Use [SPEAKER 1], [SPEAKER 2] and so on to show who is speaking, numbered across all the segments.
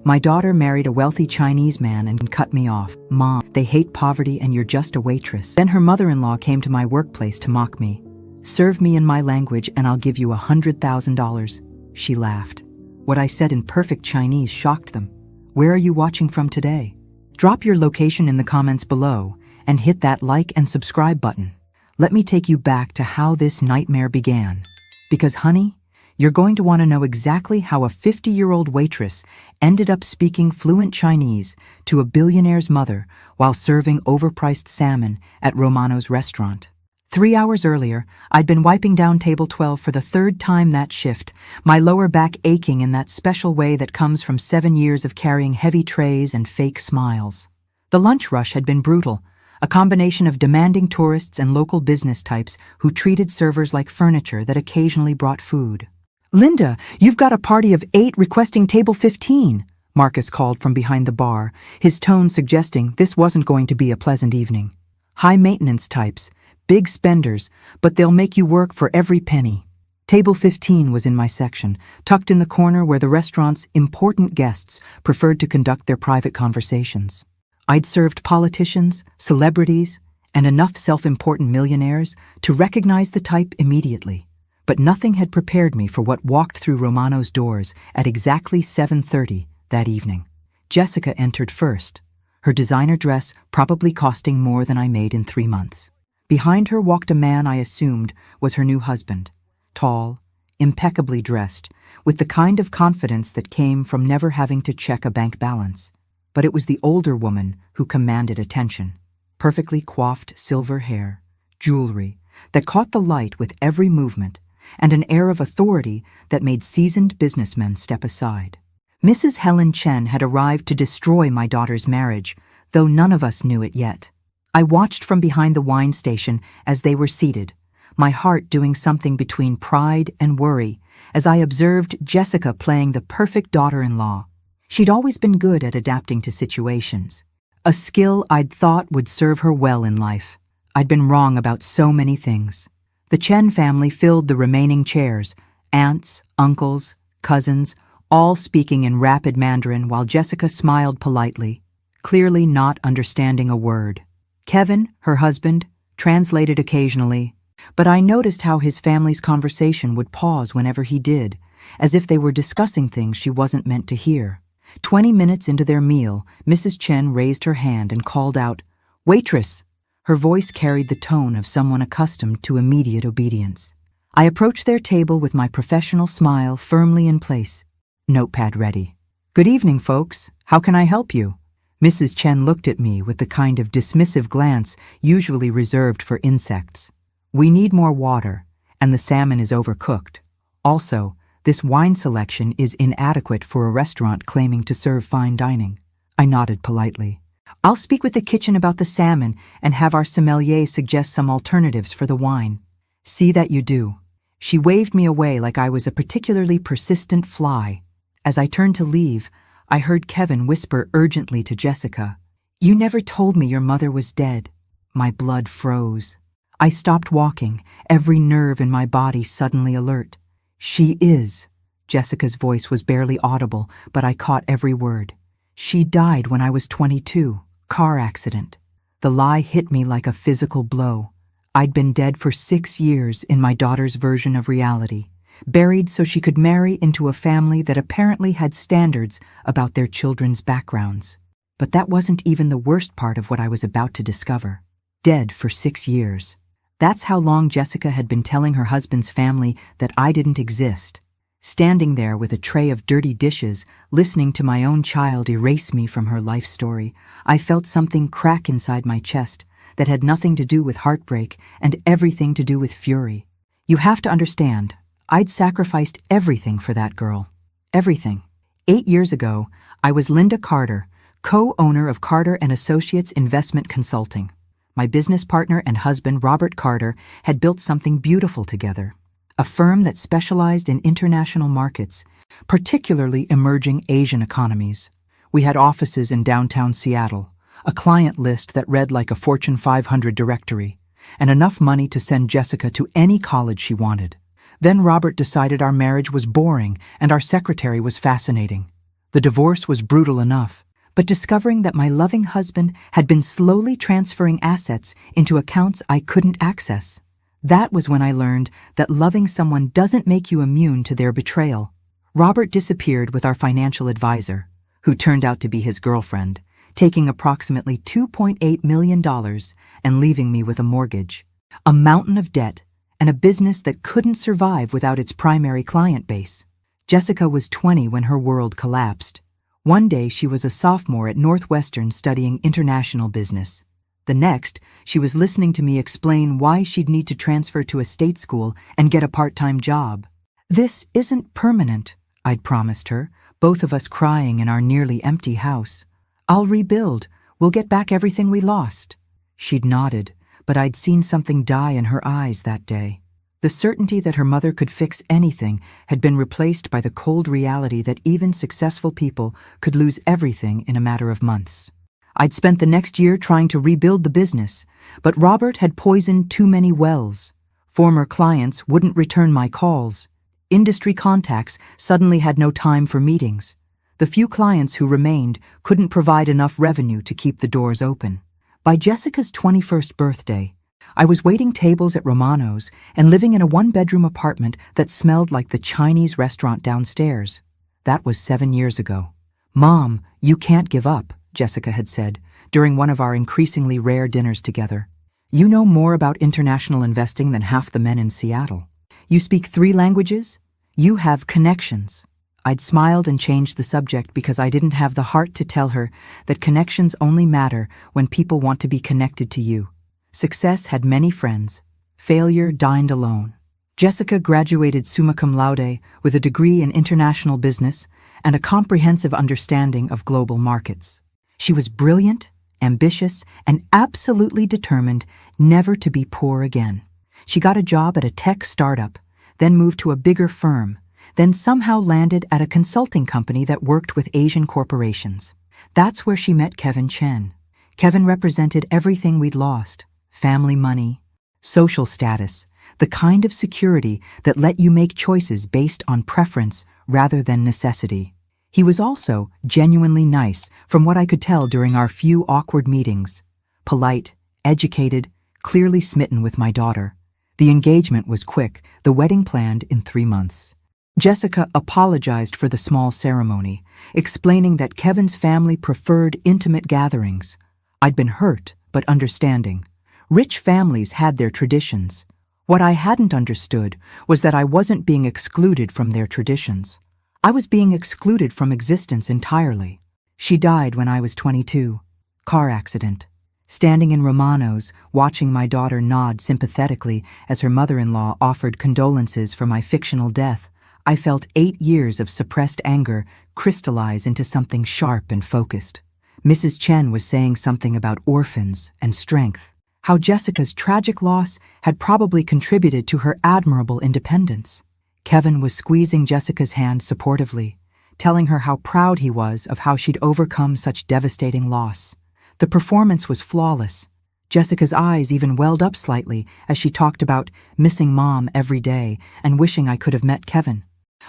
[SPEAKER 1] My daughter married a wealthy Chinese man and cut me off. Mom, they hate poverty and you're just a waitress. Then her mother-in-law came to my workplace to mock me. Serve me in my language and I'll give you $100,000. She laughed. What I said in perfect Chinese shocked them. Where are you watching from today? Drop your location in the comments below and hit that like and subscribe button. Let me take you back to how this nightmare began. Because honey, you're going to want to know exactly how a 50-year-old waitress ended up speaking fluent Chinese to a billionaire's mother while serving overpriced salmon at Romano's restaurant. 3 hours earlier, I'd been wiping down table 12 for the third time that shift, my lower back aching in that special way that comes from 7 years of carrying heavy trays and fake smiles. The lunch rush had been brutal, a combination of demanding tourists and local business types who treated servers like furniture that occasionally brought food. "Linda, you've got a party of 8 requesting table 15, Marcus called from behind the bar, his tone suggesting this wasn't going to be a pleasant evening. High-maintenance types, big spenders, but they'll make you work for every penny. Table 15 was in my section, tucked in the corner where the restaurant's important guests preferred to conduct their private conversations. I'd served politicians, celebrities, and enough self-important millionaires to recognize the type immediately. But nothing had prepared me for what walked through Romano's doors at exactly 7:30 that evening. Jessica entered first, her designer dress probably costing more than I made in 3 months. Behind her walked a man I assumed was her new husband, tall, impeccably dressed, with the kind of confidence that came from never having to check a bank balance. But it was the older woman who commanded attention. Perfectly coiffed silver hair, jewelry that caught the light with every movement, and an air of authority that made seasoned businessmen step aside. Mrs. Helen Chen had arrived to destroy my daughter's marriage, though none of us knew it yet. I watched from behind the wine station as they were seated, my heart doing something between pride and worry as I observed Jessica playing the perfect daughter-in-law. She'd always been good at adapting to situations, a skill I'd thought would serve her well in life. I'd been wrong about so many things. The Chen family filled the remaining chairs, aunts, uncles, cousins, all speaking in rapid Mandarin while Jessica smiled politely, clearly not understanding a word. Kevin, her husband, translated occasionally, but I noticed how his family's conversation would pause whenever he did, as if they were discussing things she wasn't meant to hear. 20 minutes into their meal, Mrs. Chen raised her hand and called out, "Waitress!" Her voice carried the tone of someone accustomed to immediate obedience. I approached their table with my professional smile firmly in place, notepad ready. "Good evening, folks. How can I help you?" Mrs. Chen looked at me with the kind of dismissive glance usually reserved for insects. "We need more water, and the salmon is overcooked. Also, this wine selection is inadequate for a restaurant claiming to serve fine dining." I nodded politely. "I'll speak with the kitchen about the salmon and have our sommelier suggest some alternatives for the wine." "See that you do." She waved me away like I was a particularly persistent fly. As I turned to leave, I heard Kevin whisper urgently to Jessica, "You never told me your mother was dead." My blood froze. I stopped walking, every nerve in my body suddenly alert. "She is." Jessica's voice was barely audible, but I caught every word. "She died when I was 22. Car accident." The lie hit me like a physical blow. I'd been dead for 6 years in my daughter's version of reality, buried so she could marry into a family that apparently had standards about their children's backgrounds. But that wasn't even the worst part of what I was about to discover. Dead for 6 years. That's how long Jessica had been telling her husband's family that I didn't exist. Standing there with a tray of dirty dishes, listening to my own child erase me from her life story, I felt something crack inside my chest that had nothing to do with heartbreak and everything to do with fury. You have to understand, I'd sacrificed everything for that girl. Everything. 8 years ago, I was Linda Carter, co-owner of Carter & Associates Investment Consulting. My business partner and husband, Robert Carter, had built something beautiful together. A firm that specialized in international markets, particularly emerging Asian economies. We had offices in downtown Seattle, a client list that read like a Fortune 500 directory, and enough money to send Jessica to any college she wanted. Then Robert decided our marriage was boring and our secretary was fascinating. The divorce was brutal enough, but discovering that my loving husband had been slowly transferring assets into accounts I couldn't access, that was when I learned that loving someone doesn't make you immune to their betrayal. Robert disappeared with our financial advisor, who turned out to be his girlfriend, taking approximately $2.8 million and leaving me with a mortgage, a mountain of debt, and a business that couldn't survive without its primary client base. Jessica was 20 when her world collapsed. One day she was a sophomore at Northwestern studying international business. The next, she was listening to me explain why she'd need to transfer to a state school and get a part-time job. "This isn't permanent," I'd promised her, both of us crying in our nearly empty house. "I'll rebuild. We'll get back everything we lost." She'd nodded, but I'd seen something die in her eyes that day. The certainty that her mother could fix anything had been replaced by the cold reality that even successful people could lose everything in a matter of months. I'd spent the next year trying to rebuild the business, but Robert had poisoned too many wells. Former clients wouldn't return my calls. Industry contacts suddenly had no time for meetings. The few clients who remained couldn't provide enough revenue to keep the doors open. By Jessica's 21st birthday, I was waiting tables at Romano's and living in a one-bedroom apartment that smelled like the Chinese restaurant downstairs. That was 7 years ago. "Mom, you can't give up," Jessica had said during one of our increasingly rare dinners together. "You know more about international investing than half the men in Seattle. You speak 3 languages. You have connections." I'd smiled and changed the subject because I didn't have the heart to tell her that connections only matter when people want to be connected to you. Success had many friends. Failure dined alone. Jessica graduated summa cum laude with a degree in international business and a comprehensive understanding of global markets. She was brilliant, ambitious, and absolutely determined never to be poor again. She got a job at a tech startup, then moved to a bigger firm, then somehow landed at a consulting company that worked with Asian corporations. That's where she met Kevin Chen. Kevin represented everything we'd lost: family money, social status, the kind of security that let you make choices based on preference rather than necessity. He was also genuinely nice, from what I could tell during our few awkward meetings. Polite, educated, clearly smitten with my daughter. The engagement was quick, the wedding planned in 3 months. Jessica apologized for the small ceremony, explaining that Kevin's family preferred intimate gatherings. I'd been hurt, but understanding. Rich families had their traditions. What I hadn't understood was that I wasn't being excluded from their traditions. I was being excluded from existence entirely. She died when I was 22. Car accident. Standing in Romano's, watching my daughter nod sympathetically as her mother-in-law offered condolences for my fictional death, I felt 8 years of suppressed anger crystallize into something sharp and focused. Mrs. Chen was saying something about orphans and strength. How Jessica's tragic loss had probably contributed to her admirable independence. Kevin was squeezing Jessica's hand supportively, telling her how proud he was of how she'd overcome such devastating loss. The performance was flawless. Jessica's eyes even welled up slightly as she talked about missing Mom every day and wishing I could have met Kevin.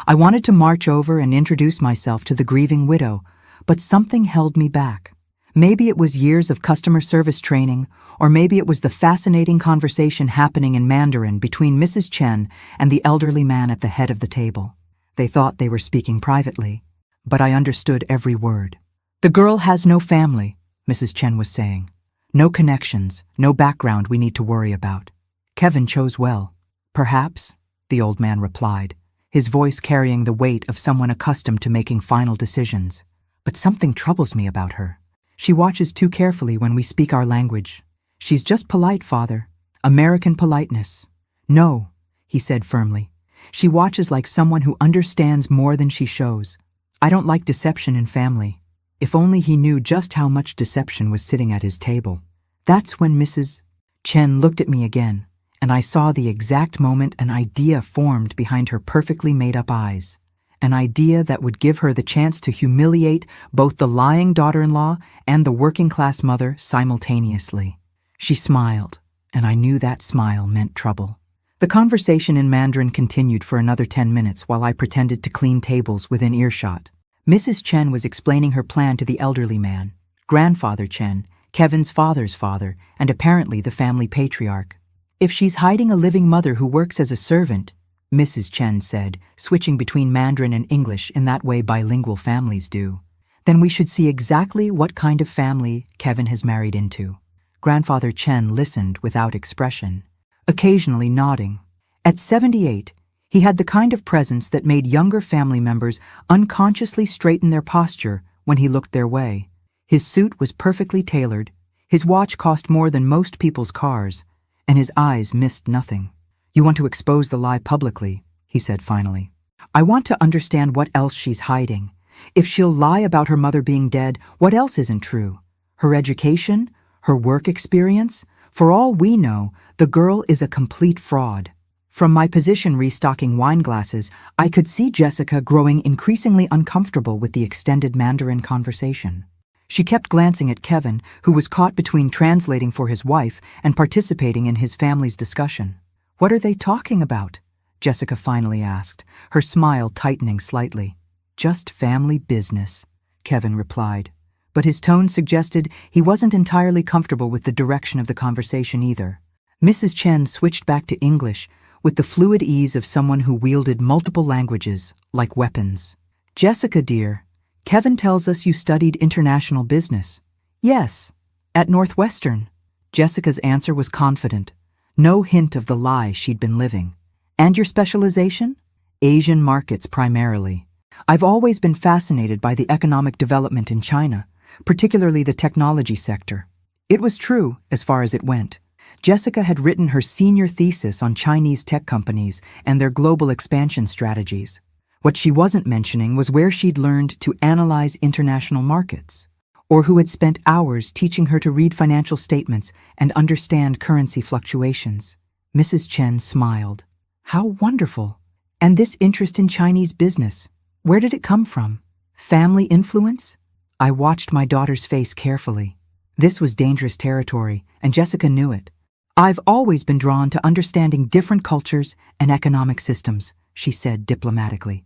[SPEAKER 1] I wanted to march over and introduce myself to the grieving widow, but something held me back. Maybe it was years of customer service training, or maybe it was the fascinating conversation happening in Mandarin between Mrs. Chen and the elderly man at the head of the table. They thought they were speaking privately, but I understood every word. "The girl has no family," Mrs. Chen was saying. "No connections, no background we need to worry about. Kevin chose well." "Perhaps," the old man replied, his voice carrying the weight of someone accustomed to making final decisions. "But something troubles me about her. She watches too carefully when we speak our language. She's just polite, Father. American politeness." "No," he said firmly. "She watches like someone who understands more than she shows. I don't like deception in family." If only he knew just how much deception was sitting at his table. That's when Mrs. Chen looked at me again, and I saw the exact moment an idea formed behind her perfectly made-up eyes. An idea that would give her the chance to humiliate both the lying daughter-in-law and the working-class mother simultaneously. She smiled, and I knew that smile meant trouble. The conversation in Mandarin continued for another 10 minutes while I pretended to clean tables within earshot. Mrs. Chen was explaining her plan to the elderly man, Grandfather Chen, Kevin's father's father, and apparently the family patriarch. If she's hiding a living mother who works as a servant, Mrs. Chen said, switching between Mandarin and English in that way bilingual families do, then we should see exactly what kind of family Kevin has married into. Grandfather Chen listened without expression, occasionally nodding. At 78, he had the kind of presence that made younger family members unconsciously straighten their posture when he looked their way. His suit was perfectly tailored, his watch cost more than most people's cars, and his eyes missed nothing. "You want to expose the lie publicly," he said finally. "I want to understand what else she's hiding. If she'll lie about her mother being dead, what else isn't true? Her education? Her work experience? For all we know, the girl is a complete fraud." From my position restocking wine glasses, I could see Jessica growing increasingly uncomfortable with the extended Mandarin conversation. She kept glancing at Kevin, who was caught between translating for his wife and participating in his family's discussion. "What are they talking about?" Jessica finally asked, her smile tightening slightly. "Just family business," Kevin replied. But his tone suggested he wasn't entirely comfortable with the direction of the conversation either. Mrs. Chen switched back to English, with the fluid ease of someone who wielded multiple languages, like weapons. "Jessica, dear, Kevin tells us you studied international business." "Yes, at Northwestern." Jessica's answer was confident, no hint of the lie she'd been living. "And your specialization?" "Asian markets primarily. I've always been fascinated by the economic development in China, particularly the technology sector." It was true, as far as it went. Jessica had written her senior thesis on Chinese tech companies and their global expansion strategies. What she wasn't mentioning was where she'd learned to analyze international markets, or who had spent hours teaching her to read financial statements and understand currency fluctuations. Mrs. Chen smiled. "How wonderful! And this interest in Chinese business, where did it come from? Family influence?" I watched my daughter's face carefully. This was dangerous territory, and Jessica knew it. "I've always been drawn to understanding different cultures and economic systems," she said diplomatically.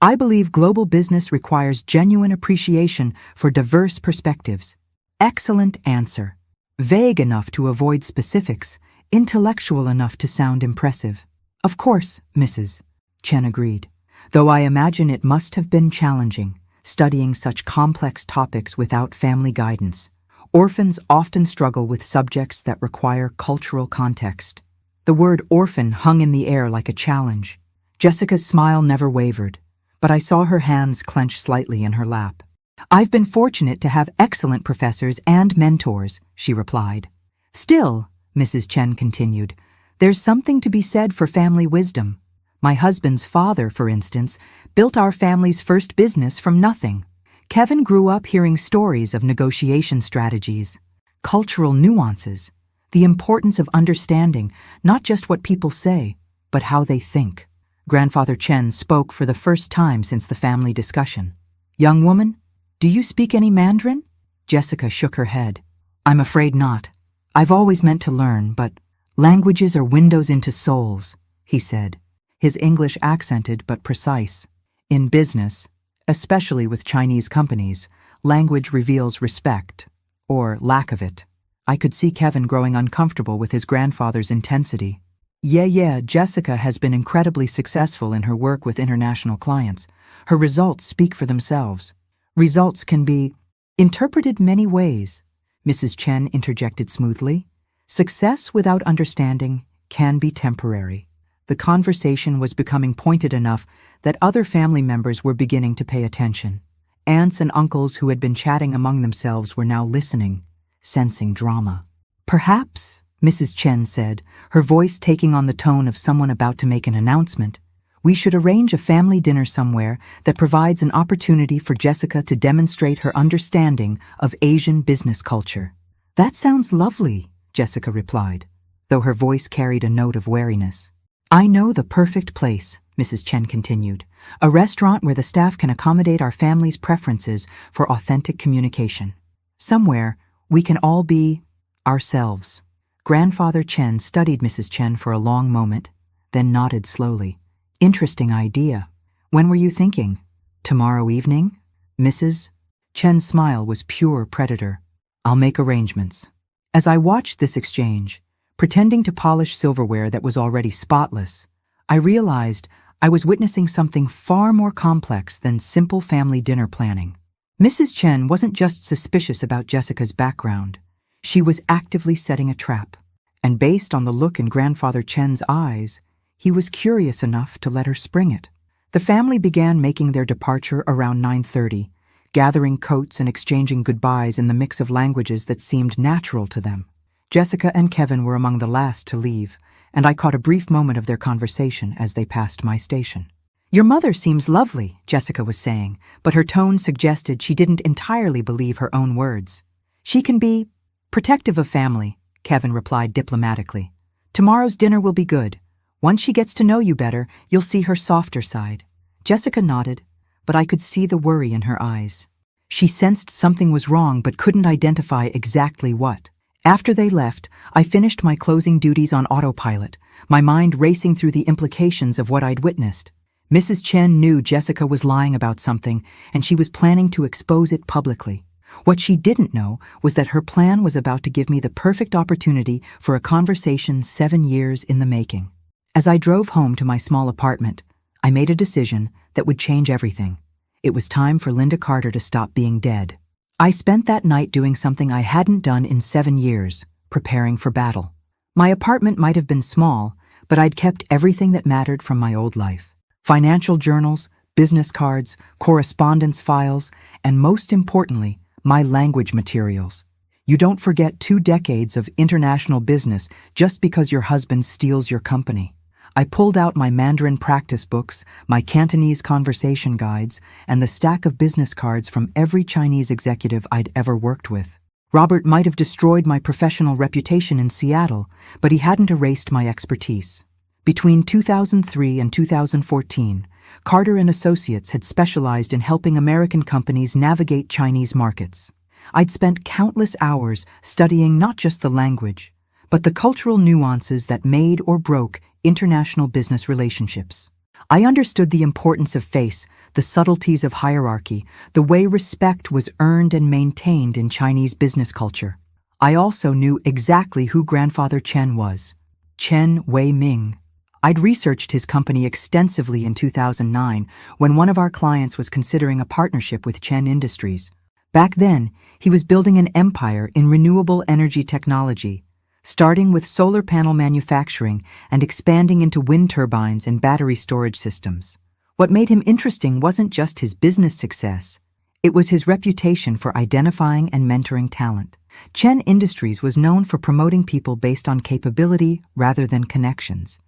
[SPEAKER 1] "I believe global business requires genuine appreciation for diverse perspectives." Excellent answer. Vague enough to avoid specifics, intellectual enough to sound impressive. "Of course, Mrs. Chen agreed, though I imagine it must have been challenging, studying such complex topics without family guidance. Orphans often struggle with subjects that require cultural context." The word orphan hung in the air like a challenge. Jessica's smile never wavered, but I saw her hands clench slightly in her lap. "I've been fortunate to have excellent professors and mentors," she replied. "Still," Mrs. Chen continued, "there's something to be said for family wisdom. My husband's father, for instance, built our family's first business from nothing. Kevin grew up hearing stories of negotiation strategies, cultural nuances, the importance of understanding not just what people say, but how they think." Grandfather Chen spoke for the first time since the family discussion. "Young woman, do you speak any Mandarin?" Jessica shook her head. "I'm afraid not. I've always meant to learn, but languages are windows into souls," he said, his English accented but precise. "In business, especially with Chinese companies, language reveals respect, or lack of it." I could see Kevin growing uncomfortable with his grandfather's intensity. Yeah, Jessica has been incredibly successful in her work with international clients. Her results speak for themselves. Results can be interpreted many ways, Mrs. Chen interjected smoothly. Success without understanding can be temporary. The conversation was becoming pointed enough that other family members were beginning to pay attention. Aunts and uncles who had been chatting among themselves were now listening, sensing drama. "Perhaps," Mrs. Chen said, her voice taking on the tone of someone about to make an announcement, "we should arrange a family dinner somewhere that provides an opportunity for Jessica to demonstrate her understanding of Asian business culture." "That sounds lovely," Jessica replied, though her voice carried a note of wariness. "I know the perfect place," Mrs. Chen continued, "a restaurant where the staff can accommodate our family's preferences for authentic communication. Somewhere we can all be ourselves." Grandfather Chen studied Mrs. Chen for a long moment, then nodded slowly. "Interesting idea. When were you thinking?" "Tomorrow evening?" Mrs. Chen's smile was pure predator. I'll make arrangements. As I watched this exchange, pretending to polish silverware that was already spotless, I realized I was witnessing something far more complex than simple family dinner planning. Mrs. Chen wasn't just suspicious about Jessica's background. She was actively setting a trap. And based on the look in Grandfather Chen's eyes, he was curious enough to let her spring it. The family began making their departure around 9:30, gathering coats and exchanging goodbyes in the mix of languages that seemed natural to them. Jessica and Kevin were among the last to leave, and I caught a brief moment of their conversation as they passed my station. Your mother seems lovely, Jessica was saying, but her tone suggested she didn't entirely believe her own words. She can be protective of family, Kevin replied diplomatically. Tomorrow's dinner will be good. Once she gets to know you better, you'll see her softer side. Jessica nodded, but I could see the worry in her eyes. She sensed something was wrong but couldn't identify exactly what. After they left, I finished my closing duties on autopilot, my mind racing through the implications of what I'd witnessed. Mrs. Chen knew Jessica was lying about something, and she was planning to expose it publicly. What she didn't know was that her plan was about to give me the perfect opportunity for a conversation 7 years in the making. As I drove home to my small apartment, I made a decision that would change everything. It was time for Linda Carter to stop being dead. I spent that night doing something I hadn't done in 7 years, preparing for battle. My apartment might have been small, but I'd kept everything that mattered from my old life. Financial journals, business cards, correspondence files, and most importantly, my language materials. You don't forget 2 decades of international business just because your husband steals your company. I pulled out my Mandarin practice books, my Cantonese conversation guides, and the stack of business cards from every Chinese executive I'd ever worked with. Robert might have destroyed my professional reputation in Seattle, but he hadn't erased my expertise. Between 2003 and 2014, Carter and Associates had specialized in helping American companies navigate Chinese markets. I'd spent countless hours studying not just the language, but the cultural nuances that made or broke international business relationships. I understood the importance of face, the subtleties of hierarchy, the way respect was earned and maintained in Chinese business culture. I also knew exactly who Grandfather Chen was. Chen Wei-ming. I'd researched his company extensively in 2009 when one of our clients was considering a partnership with Chen Industries. Back then, he was building an empire in renewable energy technology, starting with solar panel manufacturing and expanding into wind turbines and battery storage systems. What made him interesting wasn't just his business success. It was his reputation for identifying and mentoring talent. Chen Industries was known for promoting people based on capability rather than connections.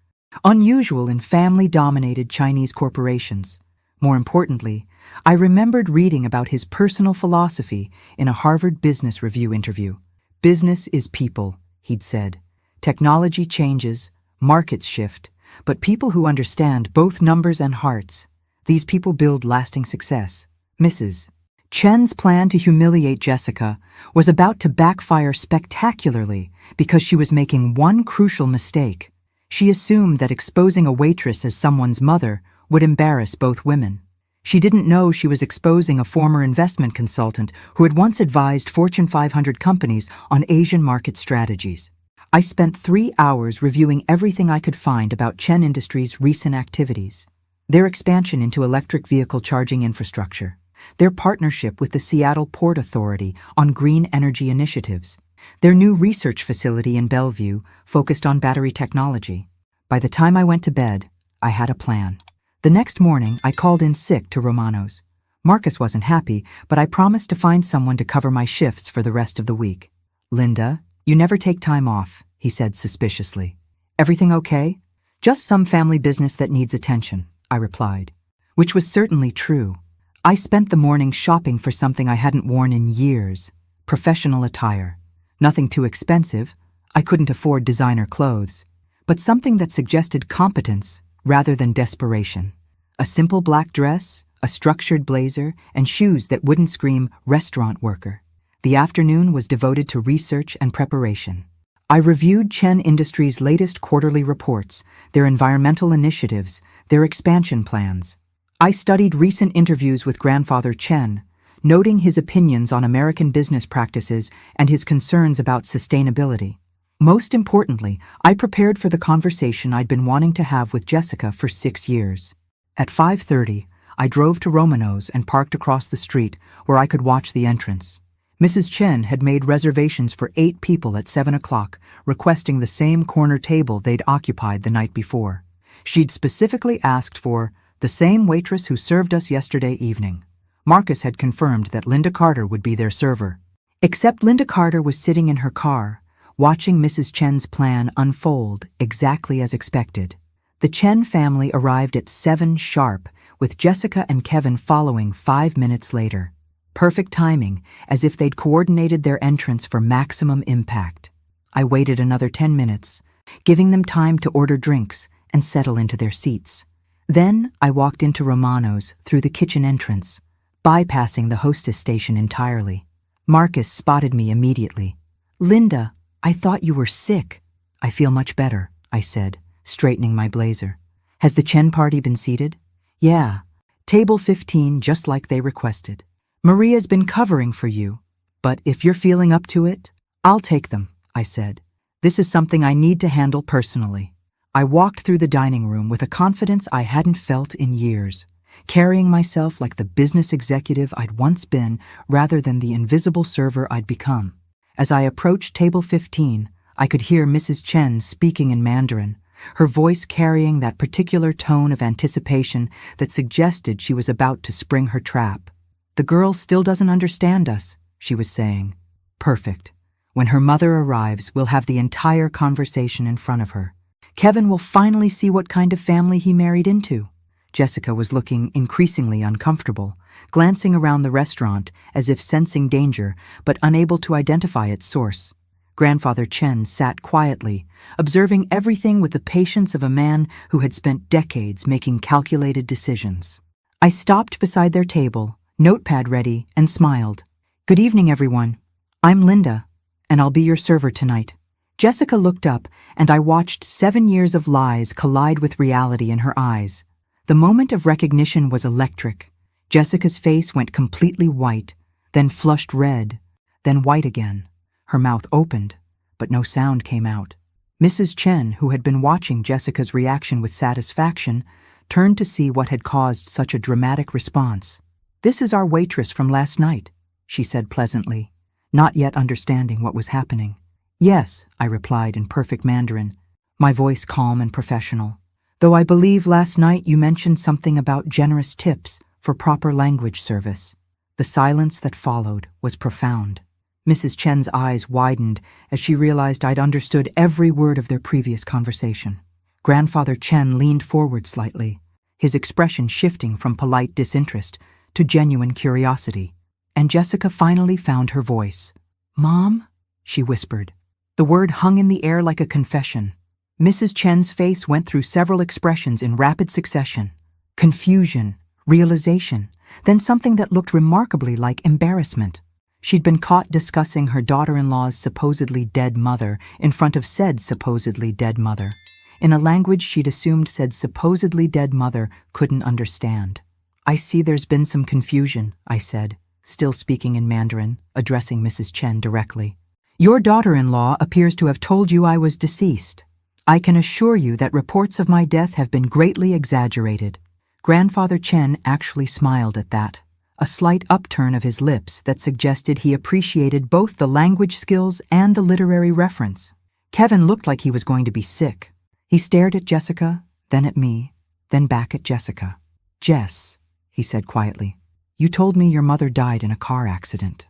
[SPEAKER 1] Unusual in family-dominated Chinese corporations. More importantly, I remembered reading about his personal philosophy in a Harvard Business Review interview. Business is people, he'd said. Technology changes, markets shift, but people who understand both numbers and hearts, these people build lasting success. Mrs. Chen's plan to humiliate Jessica was about to backfire spectacularly because she was making one crucial mistake. She assumed that exposing a waitress as someone's mother would embarrass both women. She didn't know she was exposing a former investment consultant who had once advised Fortune 500 companies on Asian market strategies. I spent 3 hours reviewing everything I could find about Chen Industries' recent activities. Their expansion into electric vehicle charging infrastructure, their partnership with the Seattle Port Authority on green energy initiatives, their new research facility in Bellevue focused on battery technology. By the time I went to bed, I had a plan. The next morning, I called in sick to Romano's. Marcus wasn't happy, but I promised to find someone to cover my shifts for the rest of the week. Linda, you never take time off, he said suspiciously. Everything okay? Just some family business that needs attention, I replied, which was certainly true. I spent the morning shopping for something I hadn't worn in years, professional attire. Nothing too expensive, I couldn't afford designer clothes, but something that suggested competence rather than desperation. A simple black dress, a structured blazer, and shoes that wouldn't scream restaurant worker. The afternoon was devoted to research and preparation. I reviewed Chen Industries' latest quarterly reports, their environmental initiatives, their expansion plans. I studied recent interviews with Grandfather Chen, noting his opinions on American business practices and his concerns about sustainability. Most importantly, I prepared for the conversation I'd been wanting to have with Jessica for 6 years. At 5:30, I drove to Romano's and parked across the street where I could watch the entrance. Mrs. Chen had made reservations for 8 people at 7 o'clock, requesting the same corner table they'd occupied the night before. She'd specifically asked for the same waitress who served us yesterday evening. Marcus had confirmed that Linda Carter would be their server. Except Linda Carter was sitting in her car, watching Mrs. Chen's plan unfold exactly as expected. The Chen family arrived at 7 sharp, with Jessica and Kevin following 5 minutes later. Perfect timing, as if they'd coordinated their entrance for maximum impact. I waited another 10 minutes, giving them time to order drinks and settle into their seats. Then I walked into Romano's through the kitchen entrance, bypassing the hostess station entirely. Marcus spotted me immediately. "Linda, I thought you were sick." "I feel much better," I said, straightening my blazer. "Has the Chen party been seated?" "Yeah, table 15, just like they requested. Maria's been covering for you, but if you're feeling up to it, I'll take them," I said. "This is something I need to handle personally." I walked through the dining room with a confidence I hadn't felt in years, carrying myself like the business executive I'd once been rather than the invisible server I'd become. As I approached table 15, I could hear Mrs. Chen speaking in Mandarin, her voice carrying that particular tone of anticipation that suggested she was about to spring her trap. "The girl still doesn't understand us," she was saying. "Perfect. When her mother arrives, we'll have the entire conversation in front of her. Kevin will finally see what kind of family he married into." Jessica was looking increasingly uncomfortable, glancing around the restaurant as if sensing danger but unable to identify its source. Grandfather Chen sat quietly, observing everything with the patience of a man who had spent decades making calculated decisions. I stopped beside their table, notepad ready, and smiled. "Good evening, everyone. I'm Linda, and I'll be your server tonight." Jessica looked up, and I watched 7 years of lies collide with reality in her eyes. The moment of recognition was electric. Jessica's face went completely white, then flushed red, then white again. Her mouth opened, but no sound came out. Mrs. Chen, who had been watching Jessica's reaction with satisfaction, turned to see what had caused such a dramatic response. "This is our waitress from last night," she said pleasantly, not yet understanding what was happening. "Yes," I replied in perfect Mandarin, my voice calm and professional. "Though I believe last night you mentioned something about generous tips for proper language service." The silence that followed was profound. Mrs. Chen's eyes widened as she realized I'd understood every word of their previous conversation. Grandfather Chen leaned forward slightly, his expression shifting from polite disinterest to genuine curiosity. And Jessica finally found her voice. "Mom?" she whispered. The word hung in the air like a confession. Mrs. Chen's face went through several expressions in rapid succession. Confusion, realization, then something that looked remarkably like embarrassment. She'd been caught discussing her daughter-in-law's supposedly dead mother in front of said supposedly dead mother, in a language she'd assumed said supposedly dead mother couldn't understand. "I see there's been some confusion," I said, still speaking in Mandarin, addressing Mrs. Chen directly. "Your daughter-in-law appears to have told you I was deceased. I can assure you that reports of my death have been greatly exaggerated." Grandfather Chen actually smiled at that, a slight upturn of his lips that suggested he appreciated both the language skills and the literary reference. Kevin looked like he was going to be sick. He stared at Jessica, then at me, then back at Jessica. "Jess," he said quietly, "you told me your mother died in a car accident."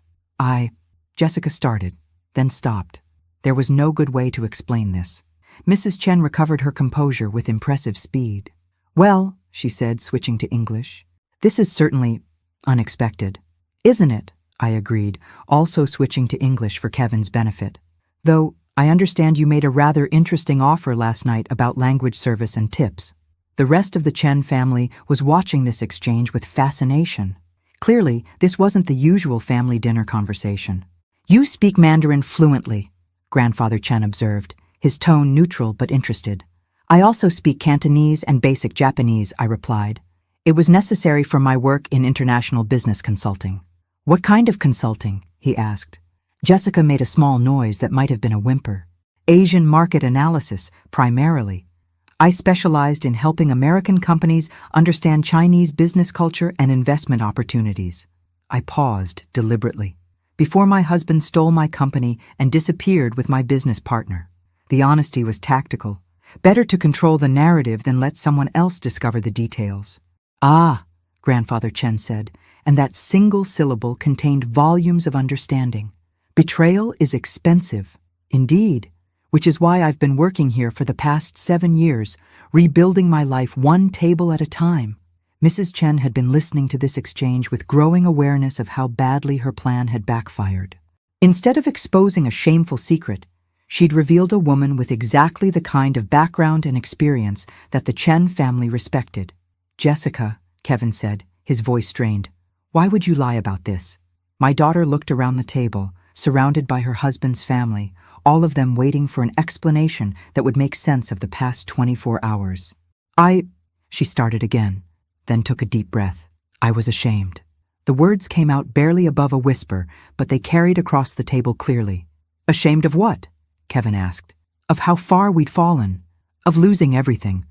[SPEAKER 1] Jessica started, then stopped. There was no good way to explain this. Mrs. Chen recovered her composure with impressive speed. "Well," she said, switching to English, "this is certainly unexpected." "Isn't it?" I agreed, also switching to English for Kevin's benefit. "Though I understand you made a rather interesting offer last night about language service and tips." The rest of the Chen family was watching this exchange with fascination. Clearly, this wasn't the usual family dinner conversation. "You speak Mandarin fluently," Grandfather Chen observed, his tone neutral but interested. "I also speak Cantonese and basic Japanese," I replied. "It was necessary for my work in international business consulting." What kind of consulting? He asked. Jessica made a small noise that might have been a whimper. Asian market analysis, primarily. I specialized in helping American companies understand Chinese business culture and investment opportunities. I paused deliberately, before my husband stole my company and disappeared with my business partner. The honesty was tactical. Better to control the narrative than let someone else discover the details. Ah, Grandfather Chen said, and that single syllable contained volumes of understanding. Betrayal is expensive. Indeed, which is why I've been working here for the past 7 years, rebuilding my life one table at a time. Mrs. Chen had been listening to this exchange with growing awareness of how badly her plan had backfired. Instead of exposing a shameful secret, she'd revealed a woman with exactly the kind of background and experience that the Chen family respected. Jessica, Kevin said, his voice strained. Why would you lie about this? My daughter looked around the table, surrounded by her husband's family, all of them waiting for an explanation that would make sense of the past 24 hours. She started again, then took a deep breath. I was ashamed. The words came out barely above a whisper, but they carried across the table clearly. Ashamed of what? Kevin asked. Of how far we'd fallen. Of losing everything.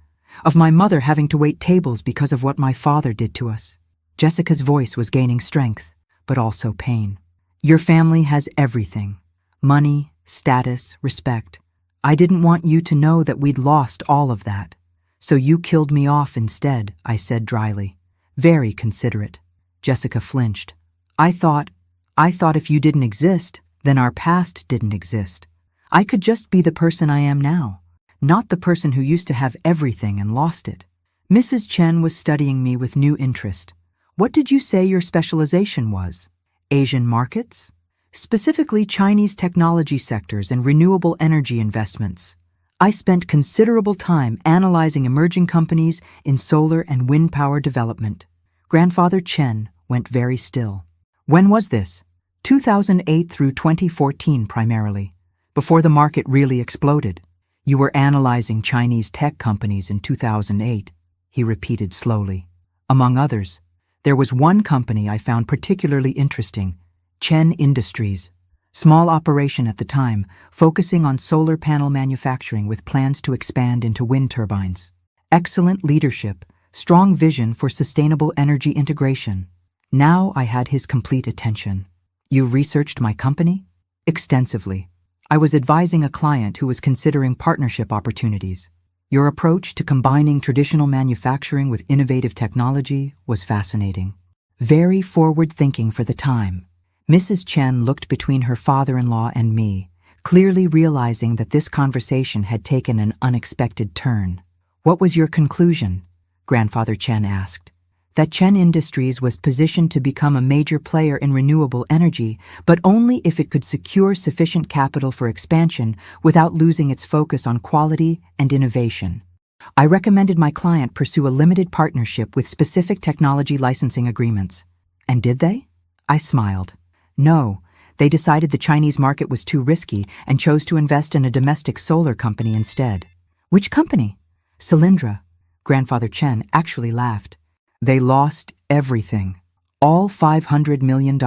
[SPEAKER 1] Of my mother having to wait tables because of what my father did to us. Jessica's voice was gaining strength, but also pain. Your family has everything. Money, status, respect. I didn't want you to know that we'd lost all of that. So you killed me off instead, I said dryly. Very considerate. Jessica flinched. I thought if you didn't exist, then our past didn't exist. I could just be the person I am now, not the person who used to have everything and lost it. Mrs. Chen was studying me with new interest. What did you say your specialization was? Asian markets? Specifically Chinese technology sectors and renewable energy investments. I spent considerable time analyzing emerging companies in solar and wind power development. Grandfather Chen went very still. When was this? 2008 through 2014 primarily, before the market really exploded. You were analyzing Chinese tech companies in 2008, he repeated slowly. Among others, there was one company I found particularly interesting, Chen Industries. Small operation at the time, focusing on solar panel manufacturing with plans to expand into wind turbines. Excellent leadership, strong vision for sustainable energy integration. Now I had his complete attention. You researched my company? Extensively. I was advising a client who was considering partnership opportunities. Your approach to combining traditional manufacturing with innovative technology was fascinating. Very forward-thinking for the time. Mrs. Chen looked between her father-in-law and me, clearly realizing that this conversation had taken an unexpected turn. What was your conclusion? Grandfather Chen asked. That Chen Industries was positioned to become a major player in renewable energy, but only if it could secure sufficient capital for expansion without losing its focus on quality and innovation. I recommended my client pursue a limited partnership with specific technology licensing agreements. And did they? I smiled. No, they decided the Chinese market was too risky and chose to invest in a domestic solar company instead. Which company? Solyndra. Grandfather Chen actually laughed. They lost everything. All $500 million,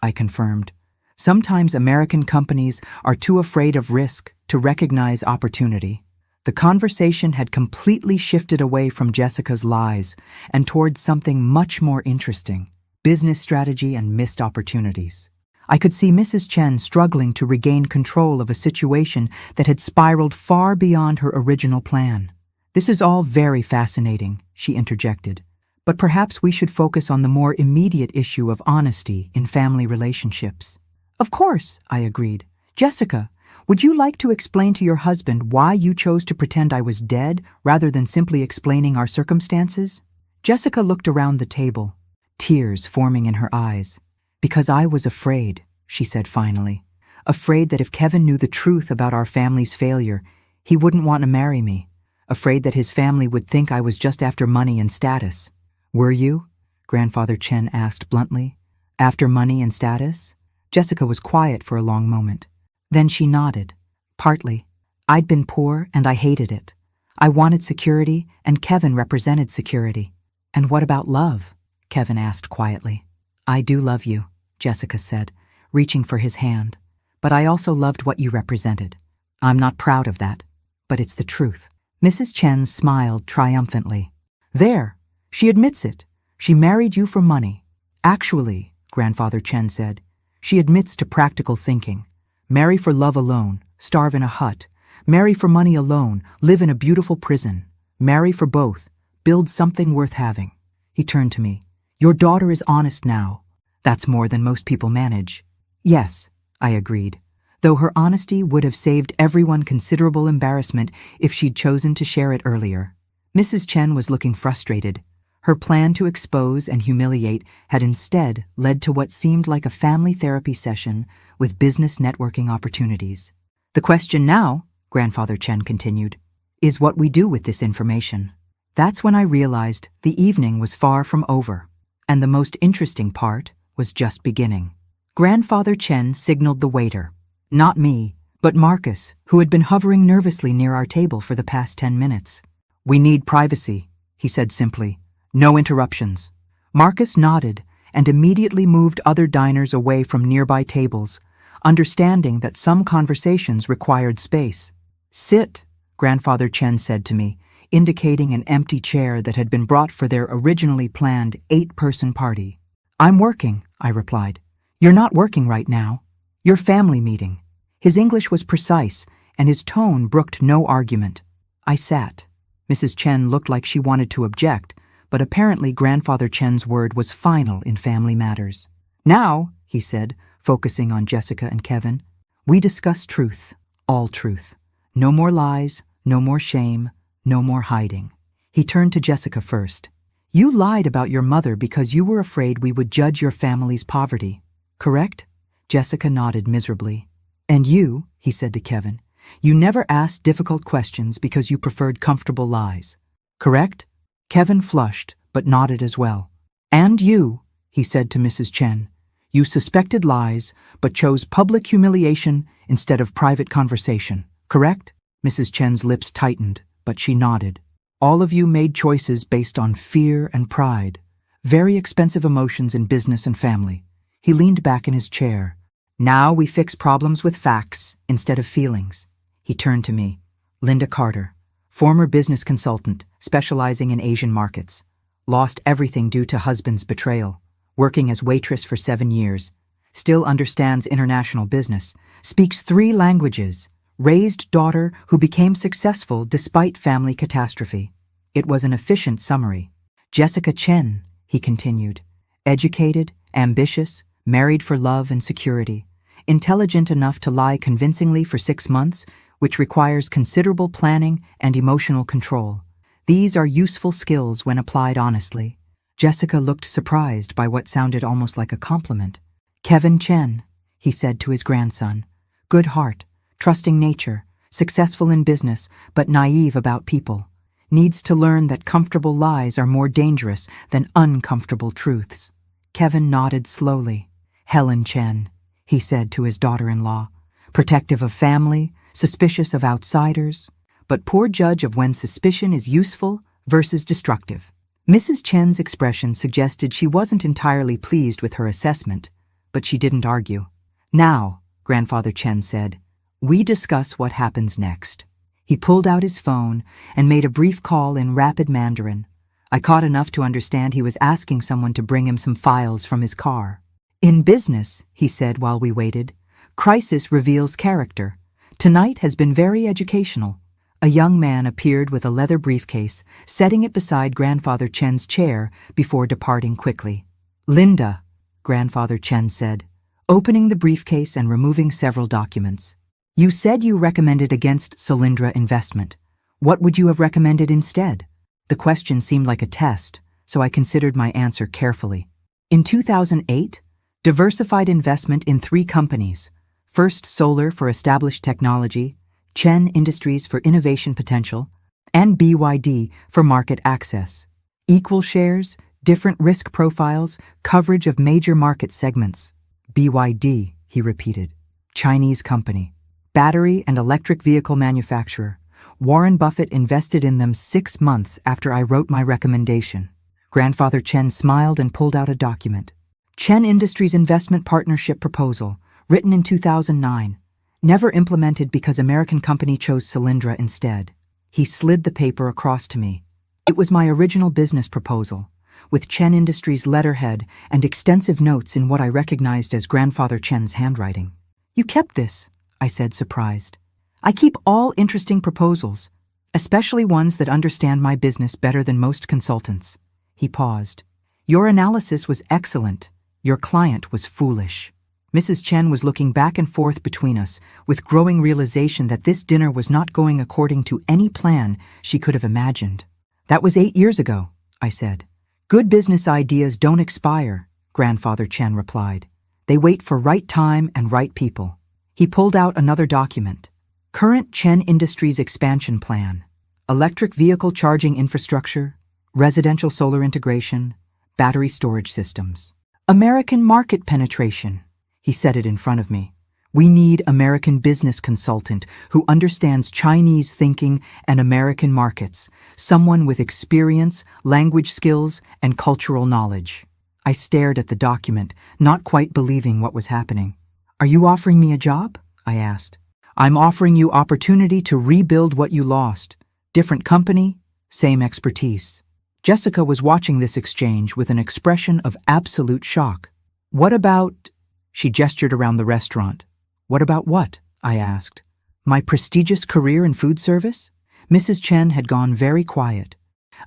[SPEAKER 1] I confirmed. Sometimes American companies are too afraid of risk to recognize opportunity. The conversation had completely shifted away from Jessica's lies and towards something much more interesting. Business strategy and missed opportunities. I could see Mrs. Chen struggling to regain control of a situation that had spiraled far beyond her original plan. This is all very fascinating, she interjected, but perhaps we should focus on the more immediate issue of honesty in family relationships. Of course, I agreed. Jessica, would you like to explain to your husband why you chose to pretend I was dead rather than simply explaining our circumstances? Jessica looked around the table, tears forming in her eyes. Because I was afraid, she said finally. Afraid that if Kevin knew the truth about our family's failure, he wouldn't want to marry me. Afraid that his family would think I was just after money and status. Were you? Grandfather Chen asked bluntly. After money and status? Jessica was quiet for a long moment. Then she nodded. Partly. I'd been poor and I hated it. I wanted security and Kevin represented security. And what about love? Kevin asked quietly. I do love you, Jessica said, reaching for his hand. But I also loved what you represented. I'm not proud of that, but it's the truth. Mrs. Chen smiled triumphantly. There, she admits it. She married you for money. Actually, Grandfather Chen said, she admits to practical thinking. Marry for love alone, starve in a hut. Marry for money alone, live in a beautiful prison. Marry for both, build something worth having. He turned to me. Your daughter is honest now. That's more than most people manage. Yes, I agreed, though her honesty would have saved everyone considerable embarrassment if she'd chosen to share it earlier. Mrs. Chen was looking frustrated. Her plan to expose and humiliate had instead led to what seemed like a family therapy session with business networking opportunities. The question now, Grandfather Chen continued, is what we do with this information. That's when I realized the evening was far from over, and the most interesting part was just beginning. Grandfather Chen signaled the waiter. Not me, but Marcus, who had been hovering nervously near our table for the past 10 minutes. We need privacy, he said simply. No interruptions. Marcus nodded and immediately moved other diners away from nearby tables, understanding that some conversations required space. Sit, Grandfather Chen said to me, indicating an empty chair that had been brought for their originally planned 8-person party. I'm working, I replied. You're not working right now. Your family meeting. His English was precise, and his tone brooked no argument. I sat. Mrs. Chen looked like she wanted to object, but apparently Grandfather Chen's word was final in family matters. Now, he said, focusing on Jessica and Kevin, we discuss truth, all truth. No more lies, no more shame, no more hiding. He turned to Jessica first. You lied about your mother because you were afraid we would judge your family's poverty, correct? Jessica nodded miserably. And you, he said to Kevin, you never asked difficult questions because you preferred comfortable lies, correct? Kevin flushed, but nodded as well. And you, he said to Mrs. Chen, you suspected lies, but chose public humiliation instead of private conversation, correct? Mrs. Chen's lips tightened, but she nodded. All of you made choices based on fear and pride, very expensive emotions in business and family. He leaned back in his chair. Now we fix problems with facts instead of feelings. He turned to me. Linda Carter, former business consultant, specializing in Asian markets. Lost everything due to husband's betrayal. Working as waitress for 7 years. Still understands international business. Speaks 3 languages. Raised daughter who became successful despite family catastrophe. It was an efficient summary. Jessica Chen, he continued. Educated, ambitious, married for love and security. Intelligent enough to lie convincingly for 6 months, which requires considerable planning and emotional control. These are useful skills when applied honestly. Jessica looked surprised by what sounded almost like a compliment. Kevin Chen, he said to his grandson. Good heart, trusting nature, successful in business, but naive about people. Needs to learn that comfortable lies are more dangerous than uncomfortable truths. Kevin nodded slowly. Helen Chen, he said to his daughter-in-law. Protective of family, suspicious of outsiders, but poor judge of when suspicion is useful versus destructive. Mrs. Chen's expression suggested she wasn't entirely pleased with her assessment, but she didn't argue. Now, Grandfather Chen said, we discuss what happens next. He pulled out his phone and made a brief call in rapid Mandarin. I caught enough to understand he was asking someone to bring him some files from his car. In business, he said while we waited, crisis reveals character. Tonight has been very educational. A young man appeared with a leather briefcase, setting it beside Grandfather Chen's chair before departing quickly. Linda, Grandfather Chen said, opening the briefcase and removing several documents. You said you recommended against Solyndra investment. What would you have recommended instead? The question seemed like a test, so I considered my answer carefully. In 2008, diversified investment in 3 companies. First Solar for established technology, Chen Industries for innovation potential, and BYD for market access. Equal shares, different risk profiles, coverage of major market segments. BYD, he repeated. Chinese company. Battery and electric vehicle manufacturer. Warren Buffett invested in them 6 months after I wrote my recommendation. Grandfather Chen smiled and pulled out a document. Chen Industries Investment Partnership Proposal, written in 2009. Never implemented because American company chose Solyndra instead. He slid the paper across to me. It was my original business proposal, with Chen Industries' letterhead and extensive notes in what I recognized as Grandfather Chen's handwriting. You kept this, I said, surprised. I keep all interesting proposals, especially ones that understand my business better than most consultants. He paused. Your analysis was excellent. Your client was foolish. Mrs. Chen was looking back and forth between us, with growing realization that this dinner was not going according to any plan she could have imagined. That was 8 years ago, I said. Good business ideas don't expire, Grandfather Chen replied. They wait for right time and right people. He pulled out another document. Current Chen Industries expansion plan. Electric vehicle charging infrastructure, residential solar integration, battery storage systems. American market penetration. He said it in front of me. We need American business consultant who understands Chinese thinking and American markets, someone with experience, language skills, and cultural knowledge. I stared at the document, not quite believing what was happening. Are you offering me a job? I asked. I'm offering you opportunity to rebuild what you lost. Different company, same expertise. Jessica was watching this exchange with an expression of absolute shock. What about... She gestured around the restaurant. What about what? I asked. My prestigious career in food service? Mrs. Chen had gone very quiet,